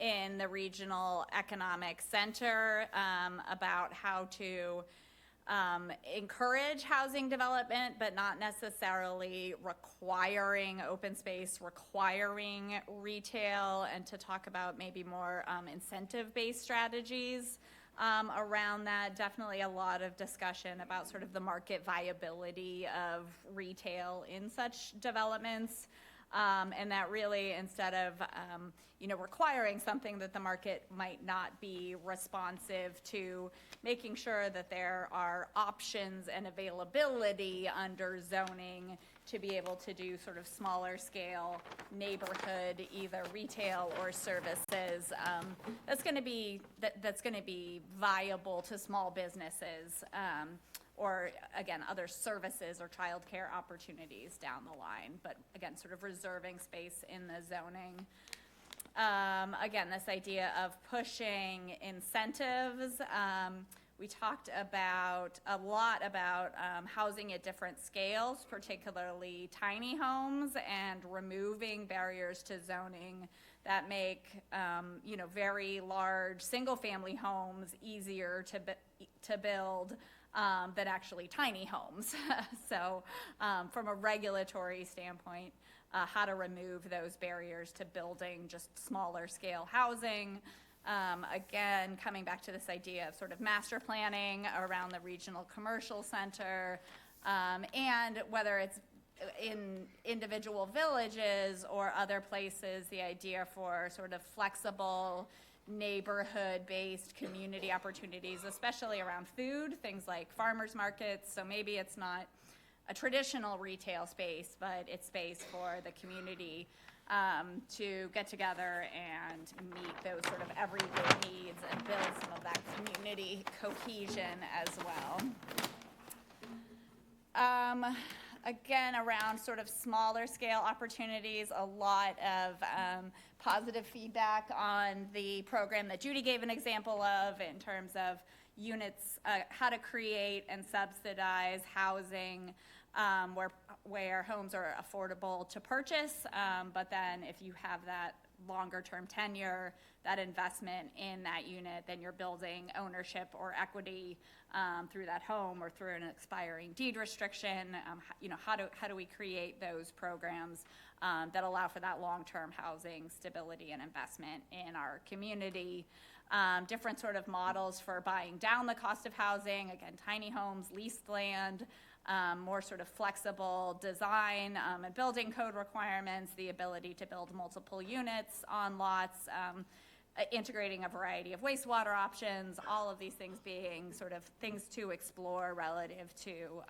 in the regional economic center about how to encourage housing development, but not necessarily requiring open space, requiring retail, and to talk about maybe more incentive-based strategies around that. Definitely a lot of discussion about sort of the market viability of retail in such developments. And that really, instead of requiring something that the market might not be responsive to, making sure that there are options and availability under zoning to be able to do sort of smaller scale neighborhood, either retail or services. That's going to be viable to small businesses. Or again, other services or childcare opportunities down the line, but again, sort of reserving space in the zoning. Again, this idea of pushing incentives. We talked a lot about housing at different scales, particularly tiny homes, and removing barriers to zoning that make very large single-family homes easier to build than actually tiny homes. So from a regulatory standpoint, how to remove those barriers to building just smaller scale housing. Again, coming back to this idea of sort of master planning around the regional commercial center, and whether it's in individual villages or other places, the idea for sort of flexible neighborhood-based community opportunities, especially around food, things like farmers markets. So maybe it's not a traditional retail space, but it's space for the community to get together and meet those sort of everyday needs and build some of that community cohesion as well. Again, around sort of smaller scale opportunities, a lot of positive feedback on the program that Judy gave an example of in terms of units, how to create and subsidize housing where homes are affordable to purchase, but then if you have that longer term tenure, that investment in that unit, then you're building ownership or equity through that home or through an expiring deed restriction. How do we create those programs that allow for that long-term housing stability and investment in our community? Different sort of models for buying down the cost of housing, again, tiny homes, leased land, more sort of flexible design and building code requirements, the ability to build multiple units on lots, integrating a variety of wastewater options, all of these things being sort of things to explore relative to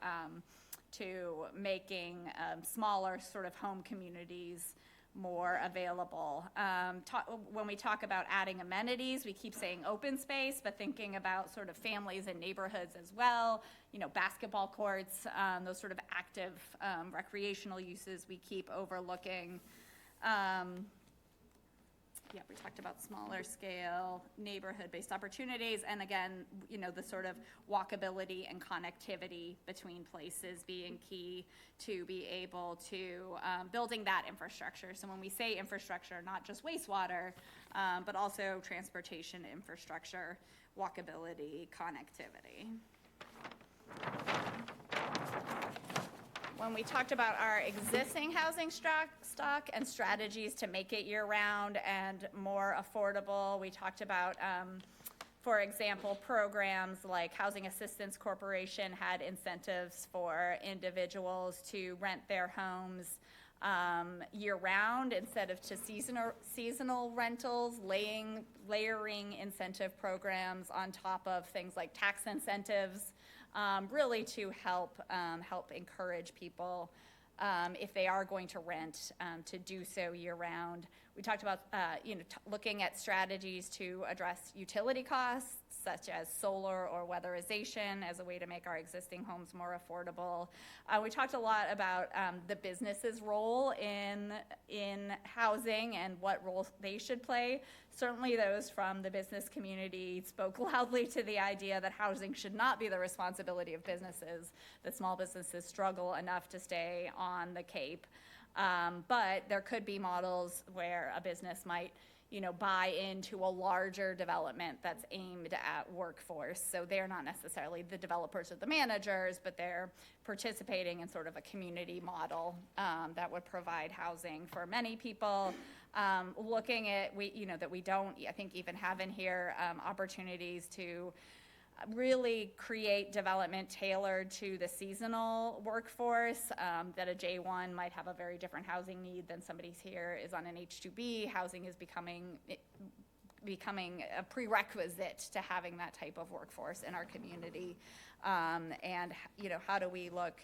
making smaller sort of home communities more available. When we talk about adding amenities, we keep saying open space, but thinking about sort of families and neighborhoods as well, basketball courts, those sort of active recreational uses we keep overlooking. We talked about smaller scale neighborhood-based opportunities, and again, the sort of walkability and connectivity between places being key to be able to building that infrastructure. So when we say infrastructure, not just wastewater, but also transportation infrastructure, walkability, connectivity. when we talked about our existing housing stock and strategies to make it year-round and more affordable, we talked about, for example, programs like Housing Assistance Corporation had incentives for individuals to rent their homes year-round instead of to seasonal rentals, layering incentive programs on top of things like tax incentives, really to help encourage people if they are going to rent to do so year-round. We talked about looking at strategies to address utility costs, such as solar or weatherization, as a way to make our existing homes more affordable. We talked a lot about the business's role in housing and what role they should play. Certainly those from the business community spoke loudly to the idea that housing should not be the responsibility of businesses, that small businesses struggle enough to stay on the Cape. But there could be models where a business might buy into a larger development that's aimed at workforce. So they're not necessarily the developers or the managers, but they're participating in sort of a community model that would provide housing for many people. Looking at, that we don't, I think, even have in here opportunities to really create development tailored to the seasonal workforce, that a J1 might have a very different housing need than somebody's here is on an H2B. Housing is becoming a prerequisite to having that type of workforce in our community. And how do we look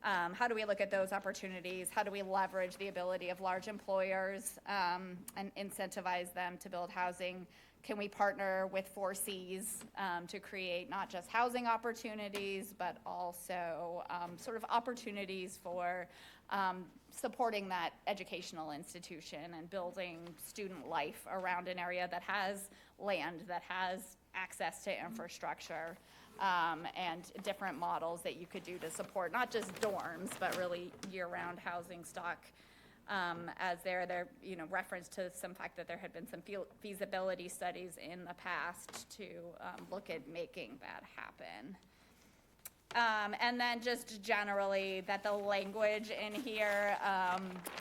at those opportunities? How do we leverage the ability of large employers and incentivize them to build housing? Can we partner with 4Cs to create not just housing opportunities, but also sort of opportunities for supporting that educational institution and building student life around an area that has land, that has access to infrastructure, and different models that you could do to support not just dorms, but really year-round housing stock. As there reference to some fact that there had been some feasibility studies in the past to look at making that happen. And then just generally that the language in here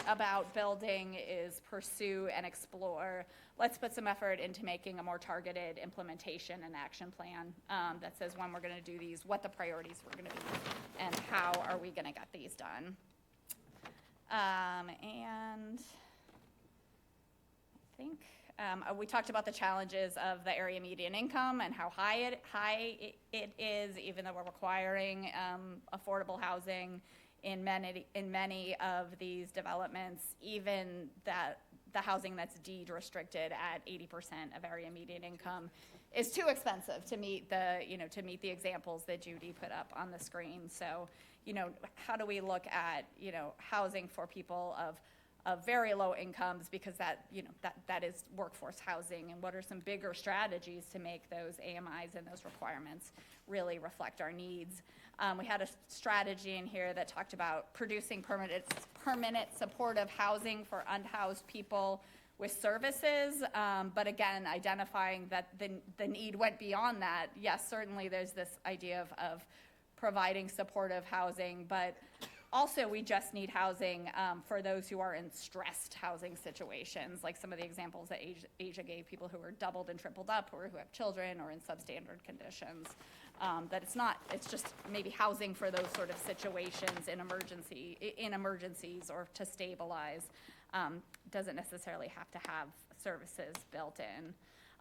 about building is pursue and explore. Let's put some effort into making a more targeted implementation and action plan that says when we're going to do these, what the priorities were going to be, and how are we going to get these done. And I think we talked about the challenges of the area median income and how high it is, even though we're requiring affordable housing in many of these developments, even that the housing that's deed restricted at 80% of area median income is too expensive to meet the examples that Judy put up on the screen. So, how do we look at, housing for people of very low incomes, because that is workforce housing, and what are some bigger strategies to make those AMIs and those requirements really reflect our needs? We had a strategy in here that talked about producing permanent supportive housing for unhoused people with services, but again, identifying that the need went beyond that. Yes, certainly there's this idea of providing supportive housing, but also we just need housing for those who are in stressed housing situations, like some of the examples that Asia gave, people who are doubled and tripled up, or who have children or in substandard conditions. That it's just maybe housing for those sort of situations in emergencies or to stabilize. Doesn't necessarily have to have services built in.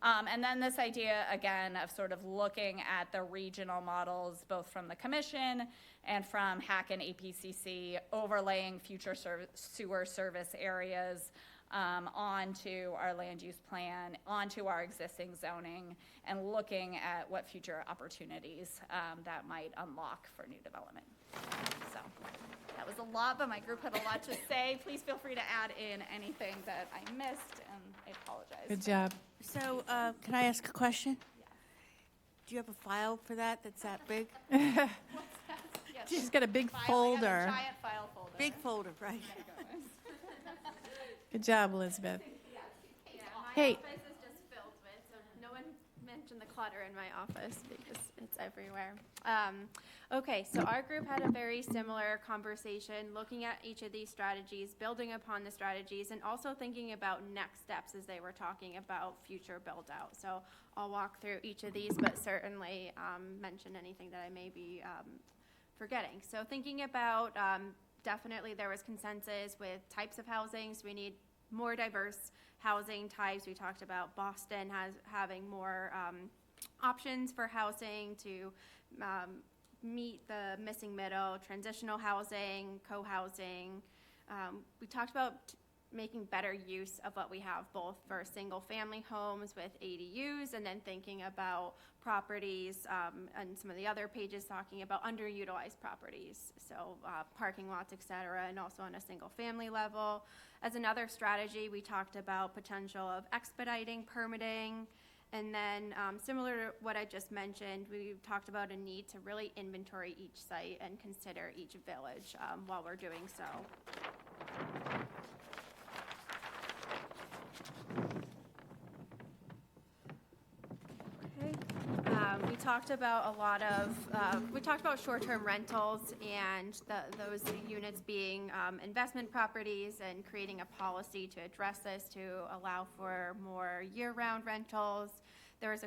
And then this idea, again, of sort of looking at the regional models, both from the commission and from HAC and APCC, overlaying future sewer service areas onto our land use plan, onto our existing zoning, and looking at what future opportunities that might unlock for new development. So that was a lot, but my group had a lot to say. Please feel free to add in anything that I missed, and I apologize. Good job. So, can I ask a question? Do you have a file for that that's that big? Yes. She's got a big I have folder. a giant file folder. Big folder, right? Good job, Elizabeth. My Hey. office is just filled with, so no one miss mention the clutter in my office because it's everywhere. Okay, so our group had a very similar conversation, looking at each of these strategies, building upon the strategies, and also thinking about next steps as they were talking about future build out. So I'll walk through each of these, but certainly mention anything that I may be forgetting. So thinking about, definitely there was consensus with types of housings. We need more diverse housing types. We talked about Boston having more options for housing to meet the missing middle, transitional housing, co-housing. We talked about making better use of what we have, both for single-family homes with ADUs, and then thinking about properties, and some of the other pages talking about underutilized properties, so parking lots, et cetera, and also on a single-family level. As another strategy, we talked about potential of expediting permitting, and then similar to what I just mentioned, we talked about a need to really inventory each site and consider each village while we're doing so. We talked about we talked about short-term rentals and those units being investment properties, and creating a policy to address this to allow for more year-round rentals. There was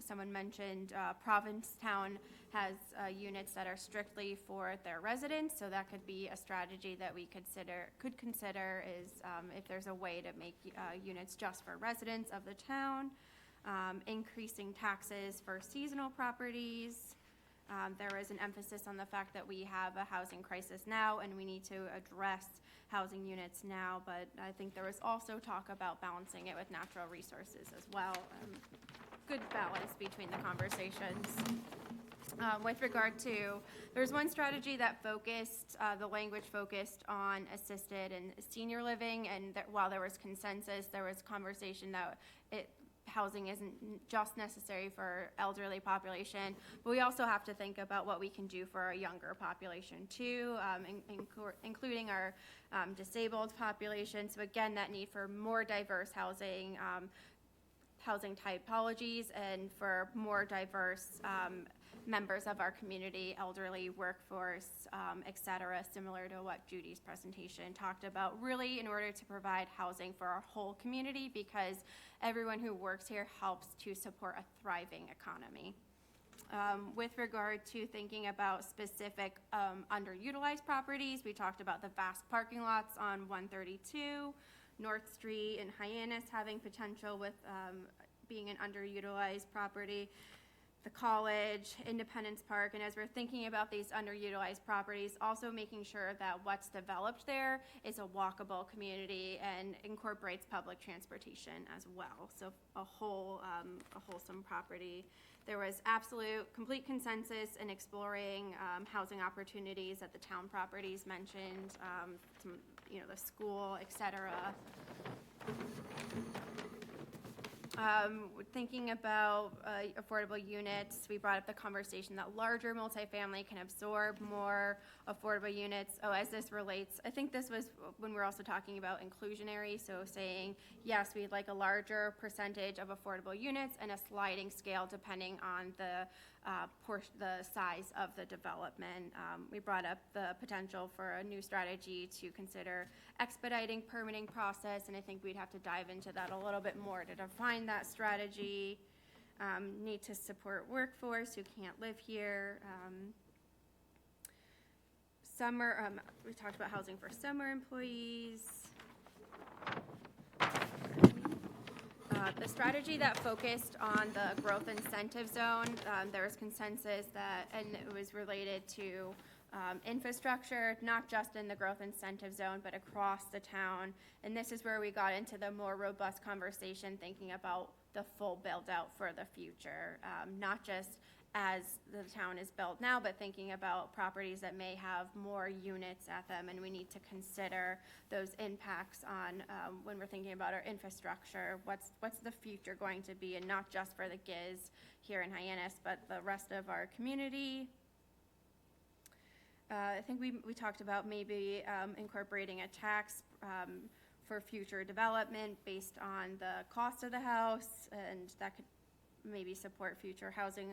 someone mentioned Provincetown has units that are strictly for their residents, so that could be a strategy that we could consider is if there's a way to make units just for residents of the town. Increasing taxes for seasonal properties. There is an emphasis on the fact that we have a housing crisis now and we need to address housing units now, but I think there was also talk about balancing it with natural resources as well. Good balance between the conversations. With regard to, there's one strategy that focused, the language focused on assisted and senior living, and while there was consensus, there was conversation that housing isn't just necessary for elderly population, but we also have to think about what we can do for our younger population too, including our disabled population. So again, that need for more diverse housing typologies, and for more diverse members of our community, elderly workforce, et cetera, similar to what Judy's presentation talked about, really in order to provide housing for our whole community, because everyone who works here helps to support a thriving economy. With regard to thinking about specific underutilized properties, we talked about the vast parking lots on 132, North Street and Hyannis having potential with being an underutilized property. The college, Independence Park, and as we're thinking about these underutilized properties, also making sure that what's developed there is a walkable community and incorporates public transportation as well. So a wholesome property. There was complete consensus in exploring housing opportunities at the town properties mentioned, the school, et cetera. Thinking about affordable units, we brought up the conversation that larger multifamily can absorb more affordable units. As this relates, I think this was when we were also talking about inclusionary, so saying, yes, we'd like a larger percentage of affordable units and a sliding scale depending on the size of the development. We brought up the potential for a new strategy to consider expediting permitting process, and I think we'd have to dive into that a little bit more to define that strategy. Need to support workforce who can't live here. We talked about housing for summer employees. The strategy that focused on the growth incentive zone, there was consensus and it was related to infrastructure, not just in the growth incentive zone, but across the town. And this is where we got into the more robust conversation, thinking about the full build out for the future, not just as the town is built now, but thinking about properties that may have more units at them, and we need to consider those impacts on when we're thinking about our infrastructure, what's the future going to be, and not just for the GIZ here in Hyannis, but the rest of our community. I think we talked about maybe incorporating a tax for future development based on the cost of the house, and that could maybe support future housing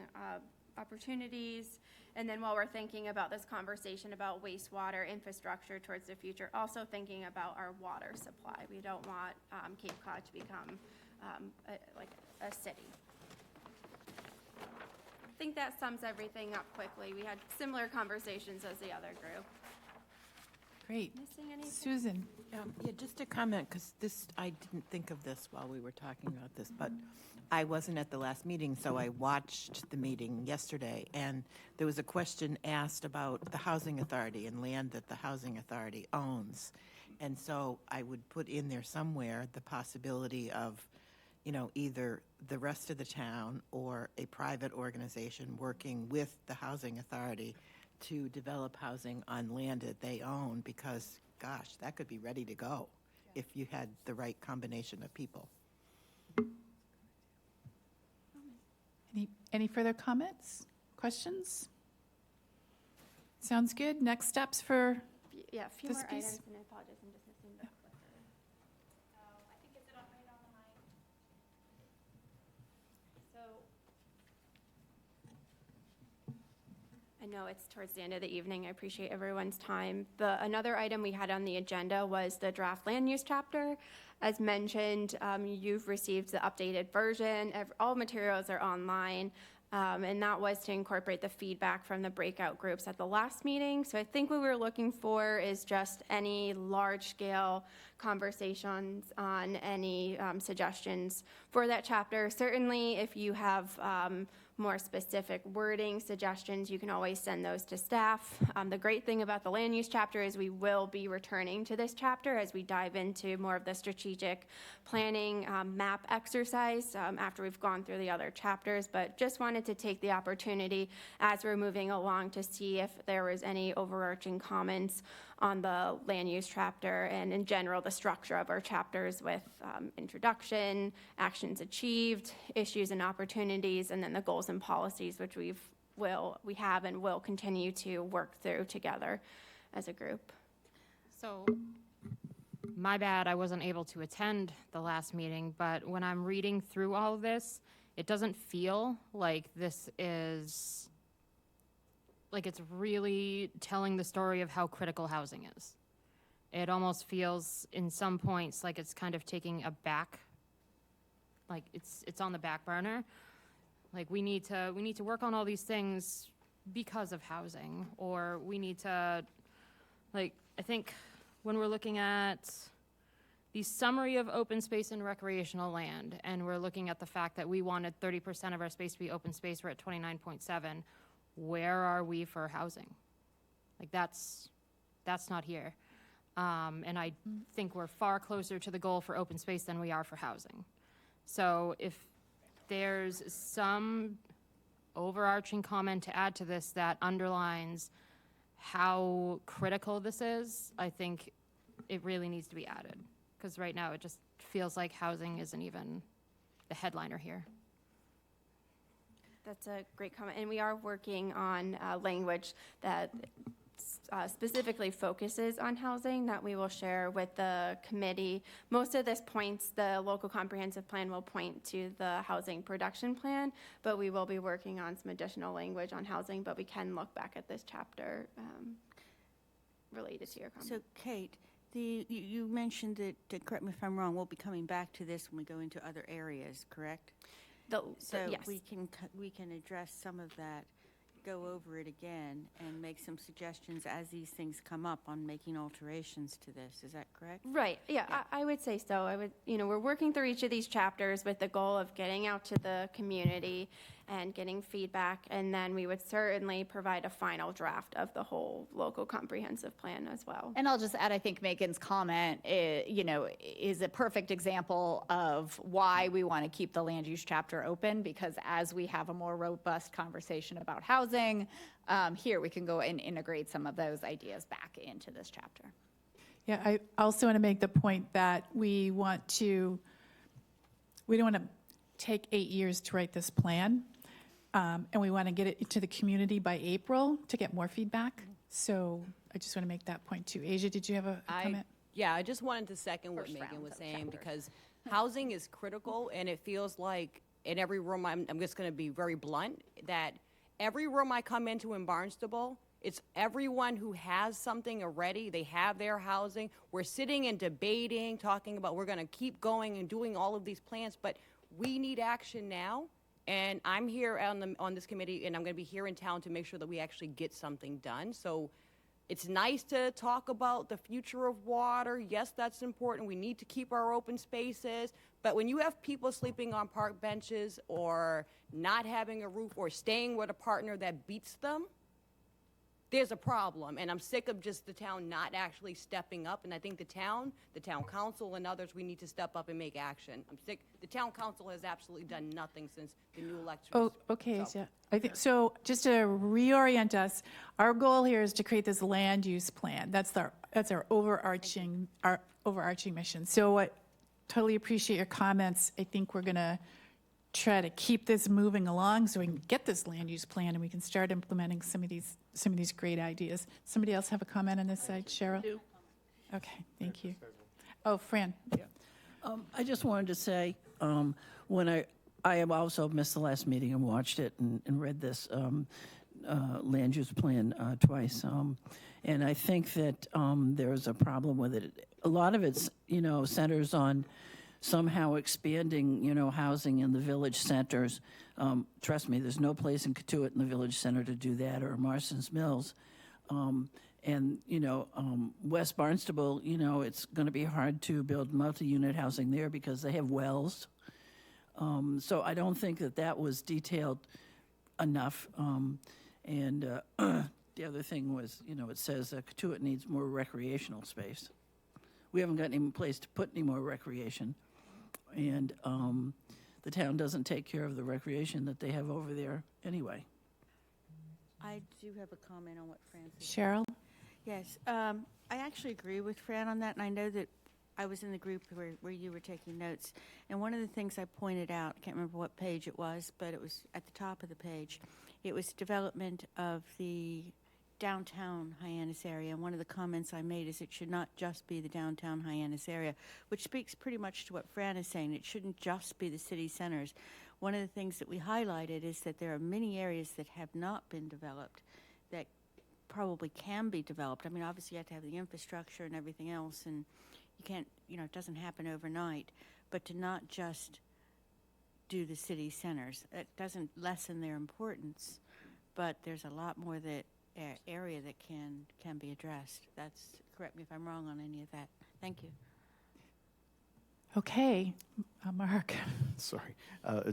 opportunities. And then while we're thinking about this conversation about wastewater infrastructure towards the future, also thinking about our water supply. We don't want Cape Cod to become like a city. I think that sums everything up quickly. We had similar conversations as the other group. Great. Missing anything? Susan? Yeah, just a comment, because I didn't think of this while we were talking about this, but I wasn't at the last meeting, so I watched the meeting yesterday, and there was a question asked about the housing authority and land that the housing authority owns. And so I would put in there somewhere the possibility of, either the rest of the town or a private organization working with the housing authority to develop housing on land that they own, because, gosh, that could be ready to go if you had the right combination of people. Any further comments, questions? Sounds good. Next steps for, Yeah, a few This more piece? items, and I apologize, I'm just missing the clicker. I know it's towards the end of the evening. I appreciate everyone's time. Another item we had on the agenda was the draft land use chapter. As mentioned, you've received the updated version. All materials are online. And that was to incorporate the feedback from the breakout groups at the last meeting. So I think what we're looking for is just any large-scale conversations on any suggestions for that chapter. Certainly, if you have more specific wording suggestions, you can always send those to staff. The great thing about the land use chapter is we will be returning to this chapter as we dive into more of the strategic planning map exercise after we've gone through the other chapters, but just wanted to take the opportunity as we're moving along to see if there was any overarching comments on the land use chapter and in general the structure of our chapters with introduction, actions achieved, issues and opportunities, and then the goals and policies which we have and will continue to work through together as a group. So, my bad, I wasn't able to attend the last meeting, but when I'm reading through all of this, it doesn't feel like this is, like it's really telling the story of how critical housing is. It almost feels in some points like it's kind of taking a back, like it's on the back burner. Like we need to work on all these things because of housing, or we need to, like, I think when we're looking at the summary of open space and recreational land, and we're looking at the fact that we wanted 30% of our space to be open space, we're at 29.7. Where are we for housing? Like that's not here. And I think we're far closer to the goal for open space than we are for housing. So if there's some overarching comment to add to this that underlines how critical this is, I think it really needs to be added. Because right now it just feels like housing isn't even the headliner here. That's a great comment. And we are working on language that specifically focuses on housing that we will share with the committee. Most of this points, the local comprehensive plan will point to the housing production plan, but we will be working on some additional language on housing, but we can look back at this chapter related to your comment. So Kate, you mentioned that, correct me if I'm wrong, we'll be coming back to this when we go into other areas, correct? So yes. we can address some of that, go over it again, and make some suggestions as these things come up on making alterations to this. Is that correct? Right, yeah. I would say so. We're working through each of these chapters with the goal of getting out to the community and getting feedback, and then we would certainly provide a final draft of the whole local comprehensive plan as well. And I'll just add, I think Megan's comment, is a perfect example of why we want to keep the land use chapter open, because as we have a more robust conversation about housing, here we can go and integrate some of those ideas back into this chapter. Yeah, I also want to make the point that we don't want to take 8 years to write this plan, and we want to get it to the community by April to get more feedback. So I just want to make that point too. Asia, did you have a comment? Yeah, I just wanted to second what First Megan round was of saying, chapters. because housing is critical, and it feels like in every room, I'm just going to be very blunt, that every room I come into in Barnstable, it's everyone who has something already. They have their housing. We're sitting and debating, talking about we're going to keep going and doing all of these plans, but we need action now. And I'm here on this committee, and I'm going to be here in town to make sure that we actually get something done. So it's nice to talk about the future of water. Yes, that's important. We need to keep our open spaces. But when you have people sleeping on park benches or not having a roof or staying with a partner that beats them, there's a problem. And I'm sick of just the town not actually stepping up. And I think the town council and others, we need to step up and make action. I'm sick. The town council has absolutely done nothing since the new election. Oh, okay, so I think, so just to reorient us, our goal here is to create this land use plan. That's our overarching mission. So what, totally appreciate your comments. I think we're gonna try to keep this moving along so we can get this land use plan and we can start implementing some of these great ideas. Somebody else have a comment on this side, Cheryl? Okay, thank you. Oh, Fran. I just wanted to say, when I have also missed the last meeting and watched it and read this land use plan twice. And I think that there's a problem with it. A lot of it's, centers on somehow expanding, housing in the village centers. Trust me, there's no place in Katuitt in the village center to do that, or Marston's Mills. And, West Barnstable, it's going to be hard to build multi-unit housing there because they have wells. So I don't think that was detailed enough. And the other thing was, it says Katuitt needs more recreational space. We haven't got any place to put any more recreation. And the town doesn't take care of the recreation that they have over there anyway. I do have a comment on what Fran said. Cheryl? Yes, I actually agree with Fran on that, and I know that I was in the group where you were taking notes. And one of the things I pointed out, I can't remember what page it was, but it was at the top of the page. It was development of the downtown Hyannis area. And one of the comments I made is it should not just be the downtown Hyannis area, which speaks pretty much to what Fran is saying. It shouldn't just be the city centers. One of the things that we highlighted is that there are many areas that have not been developed that probably can be developed. I mean, obviously you have to have the infrastructure and everything else, and you can't, it doesn't happen overnight. But to not just do the city centers, it doesn't lessen their importance, but there's a lot more that area that can be addressed. Correct me if I'm wrong on any of that. Thank you. Okay, Mark. Sorry,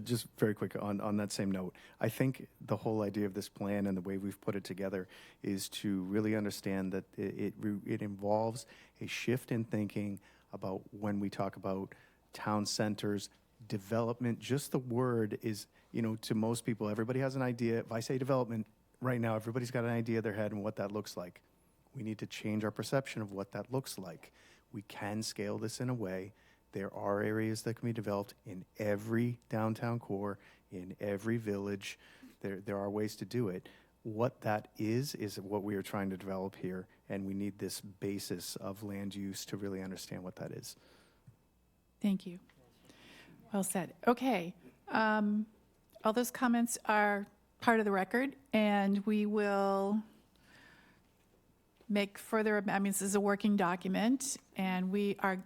just very quick on that same note. I think the whole idea of this plan and the way we've put it together is to really understand that it involves a shift in thinking about when we talk about town centers, development. Just the word is, to most people, everybody has an idea. If I say development, right now everybody's got an idea in their head and what that looks like. We need to change our perception of what that looks like. We can scale this in a way. There are areas that can be developed in every downtown core, in every village. There are ways to do it. What that is what we are trying to develop here, and we need this basis of land use to really understand what that is. Thank you. Well said. Okay. All those comments are part of the record, and we will make further, this is a working document, and we are,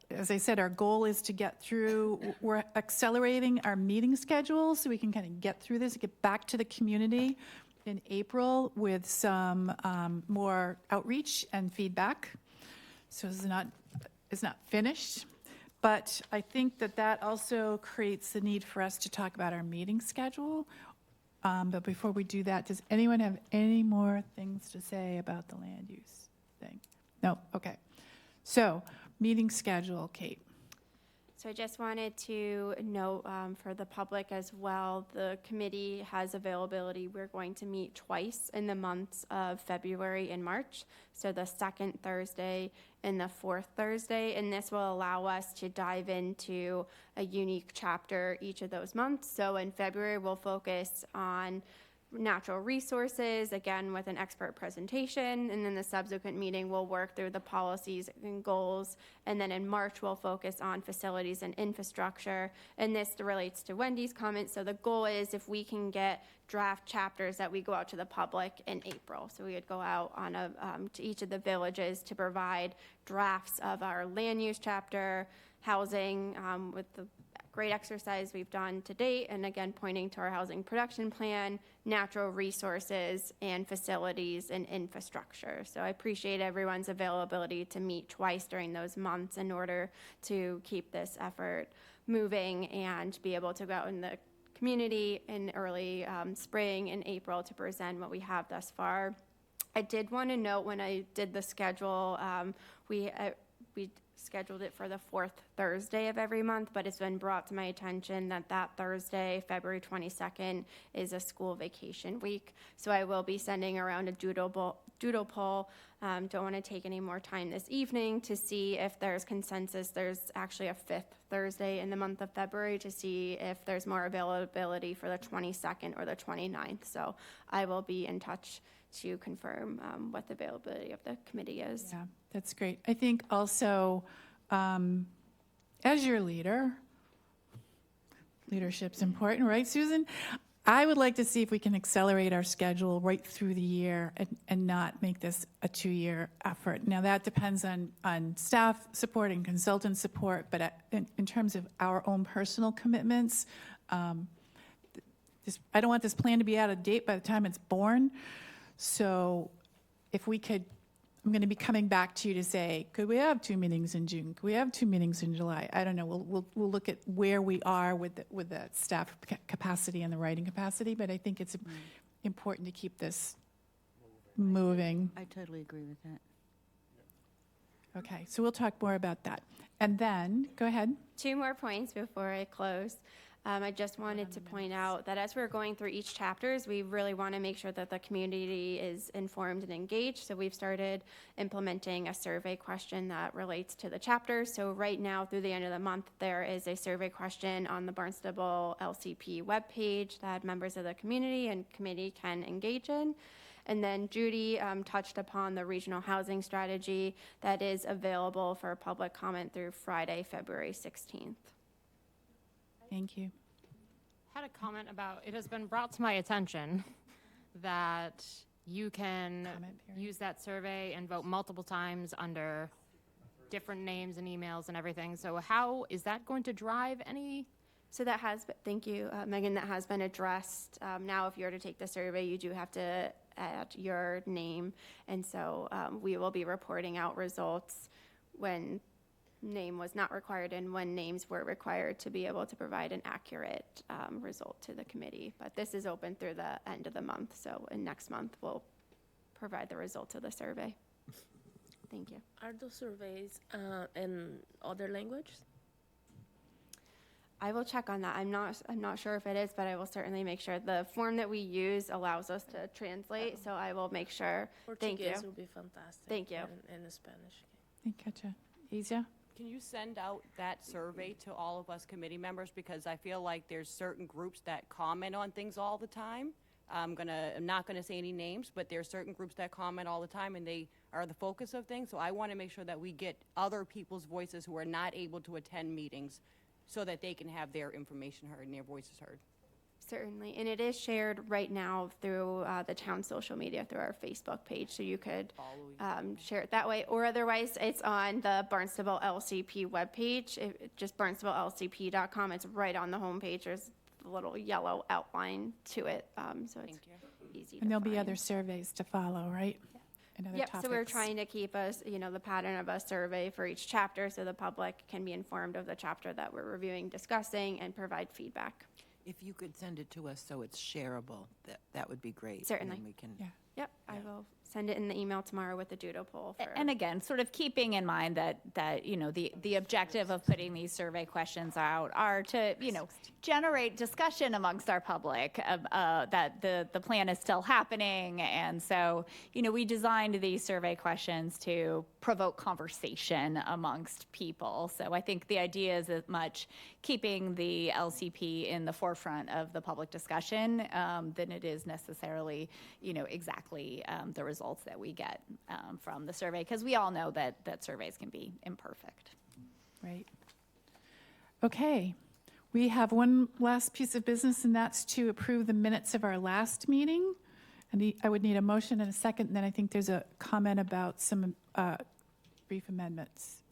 as I said, our goal is to get through, we're accelerating our meeting schedule so we can kind of get through this, get back to the community in April with some more outreach and feedback. So it's not finished, but I think that also creates the need for us to talk about our meeting schedule. But before we do that, does anyone have any more things to say about the land use thing? No? Okay. So, meeting schedule, Kate. So I just wanted to note for the public as well, the committee has availability. We're going to meet twice in the months of February and March. So the second Thursday and the fourth Thursday, and this will allow us to dive into a unique chapter each of those months. So in February, we'll focus on natural resources, again with an expert presentation, and then the subsequent meeting we'll work through the policies and goals, and then in March we'll focus on facilities and infrastructure, and this relates to Wendy's comments. So the goal is if we can get draft chapters that we go out to the public in April. So we would go out on to each of the villages to provide drafts of our land use chapter, housing, with the great exercise we've done to date, and again, pointing to our housing production plan, natural resources, and facilities and infrastructure. So I appreciate everyone's availability to meet twice during those months in order to keep this effort moving and be able to go out in the community in early spring and April to present what we have thus far. I did want to note when I did the schedule, we scheduled it for the fourth Thursday of every month, but it's been brought to my attention that that Thursday, February 22nd, is a school vacation week. So I will be sending around a doodle poll. Don't want to take any more time this evening to see if there's consensus. There's actually a fifth Thursday in the month of February to see if there's more availability for the 22nd or the 29th. So I will be in touch to confirm what the availability of the committee is. Yeah, that's great. I think also, as your leader, leadership's important, right, Susan? I would like to see if we can accelerate our schedule right through the year and not make this a 2-year effort. Now, that depends on staff support and consultant support, but in terms of our own personal commitments, I don't want this plan to be out of date by the time it's born. So if we could, I'm going to be coming back to you to say, could we have 2 meetings in June? Could we have 2 meetings in July? I don't know. We'll look at where we are with the staff capacity and the writing capacity, but I think it's important to keep this moving. I totally agree with that. Okay, so we'll talk more about that. And then, go ahead. 2 more points before I close. I just wanted to point out that as we're going through each chapters, we really want to make sure that the community is informed and engaged. So we've started implementing a survey question that relates to the chapters. So right now, through the end of the month, there is a survey question on the Barnstable LCP webpage that members of the community and committee can engage in. And then Judy touched upon the regional housing strategy that is available for public comment through Friday, February 16th. Thank you. Had a comment about, it has been brought to my attention that you can Comment period. use that survey and vote multiple times under different names and emails and everything. So how is that going to drive any? So that has, thank you, Megan, that has been addressed. Now, if you're to take the survey, you do have to add your name. And so we will be reporting out results when name was not required and when names were required to be able to provide an accurate result to the committee. But this is open through the end of the month. So in next month, we'll provide the results of the survey. Thank you. Are those surveys in other languages? I will check on that. I'm not sure if it is, but I will certainly make sure. The form that we use allows us to translate, so I will make sure. Thank you. Portuguese would be fantastic. Thank you. And Spanish. Gotcha. Asia? Can you send out that survey to all of us committee members? Because I feel like there's certain groups that comment on things all the time. I'm not gonna say any names, but there are certain groups that comment all the time and they are the focus of things. So I wanna make sure that we get other people's voices who are not able to attend meetings so that they can have their information heard and their voices heard. Certainly, and it is shared right now through the town social media, through our Facebook page, so you could share it that way, or otherwise it's on the Barnstable LCP webpage, just barnstablelcp.com. It's right on the homepage. There's a little yellow outline to it, so it's easy to And there'll be find. other surveys to follow, right? And other Yep, so we're topics. trying to keep us, the pattern of a survey for each chapter so the public can be informed of the chapter that we're reviewing, discussing, and provide feedback. If you could send it to us so it's shareable, that would be great. and Certainly. then we can. Yeah. Yep, I will send it in the email tomorrow with the doodle poll. And again, sort of keeping in mind that you know, the objective of putting these survey questions out are to, you know, generate discussion amongst our public that the plan is still happening. And so, you know, we designed these survey questions to provoke conversation amongst people. So I think the idea is as much keeping the LCP in the forefront of the public discussion than it is necessarily, you know, exactly the results that we get from the survey, because we all know that surveys can be imperfect. Right. Okay. We have one last piece of business, and that's to approve the minutes of our last meeting. And I would need a motion and a second, and then I think there's a comment about some brief amendments.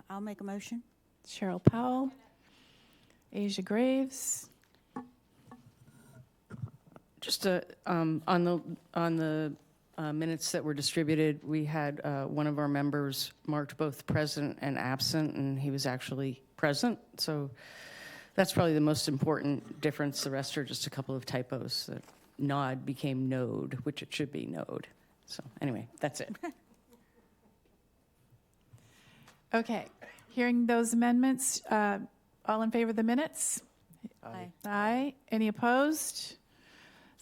I'll make a motion. Cheryl Powell, Asia Graves. Just on the minutes that were distributed, we had one of our members marked both present and absent, and he was actually present. So that's probably the most important difference. The rest are just a couple of typos. That nod became node, which it should be node. So anyway, that's it. Okay. Hearing those amendments, all in favor of the minutes? Aye. Aye. Any opposed?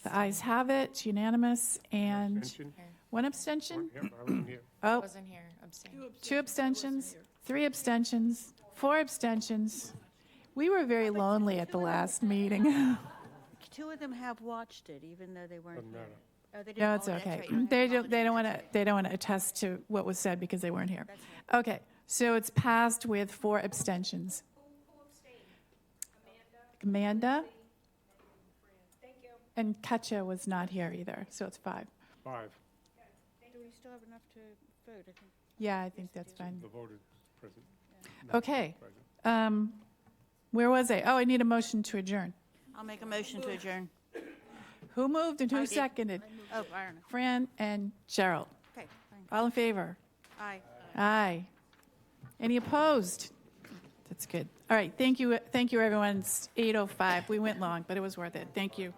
The ayes have it, unanimous, and Abstention? one abstention? Yep, I wasn't here. Oh, Wasn't here, abstain. 2 abstentions, 3 abstentions, 4 abstentions. We were very lonely at the last meeting. 2 of them have watched it, even though they weren't Doesn't here. matter. Oh, they didn't- No, it's oh, that's okay. right. They don't want to attest to what was said because they weren't here. Okay, so it's passed with 4 abstentions. Amanda? And Katja was not here either, so it's 5. 5, Do we still have enough to vote? I think. Yeah, I think that's fine. the voted present. Okay. Present. Where was I? Oh, I need a motion to adjourn. I'll make a motion to adjourn. Who moved and I who did. seconded? Oh, I don't know. Fran and Cheryl. Okay, fine. All in favor? Aye. Aye. Any opposed? That's good. All right, thank you, everyone. It's 8:05. We went long, but it was worth it. Thank you.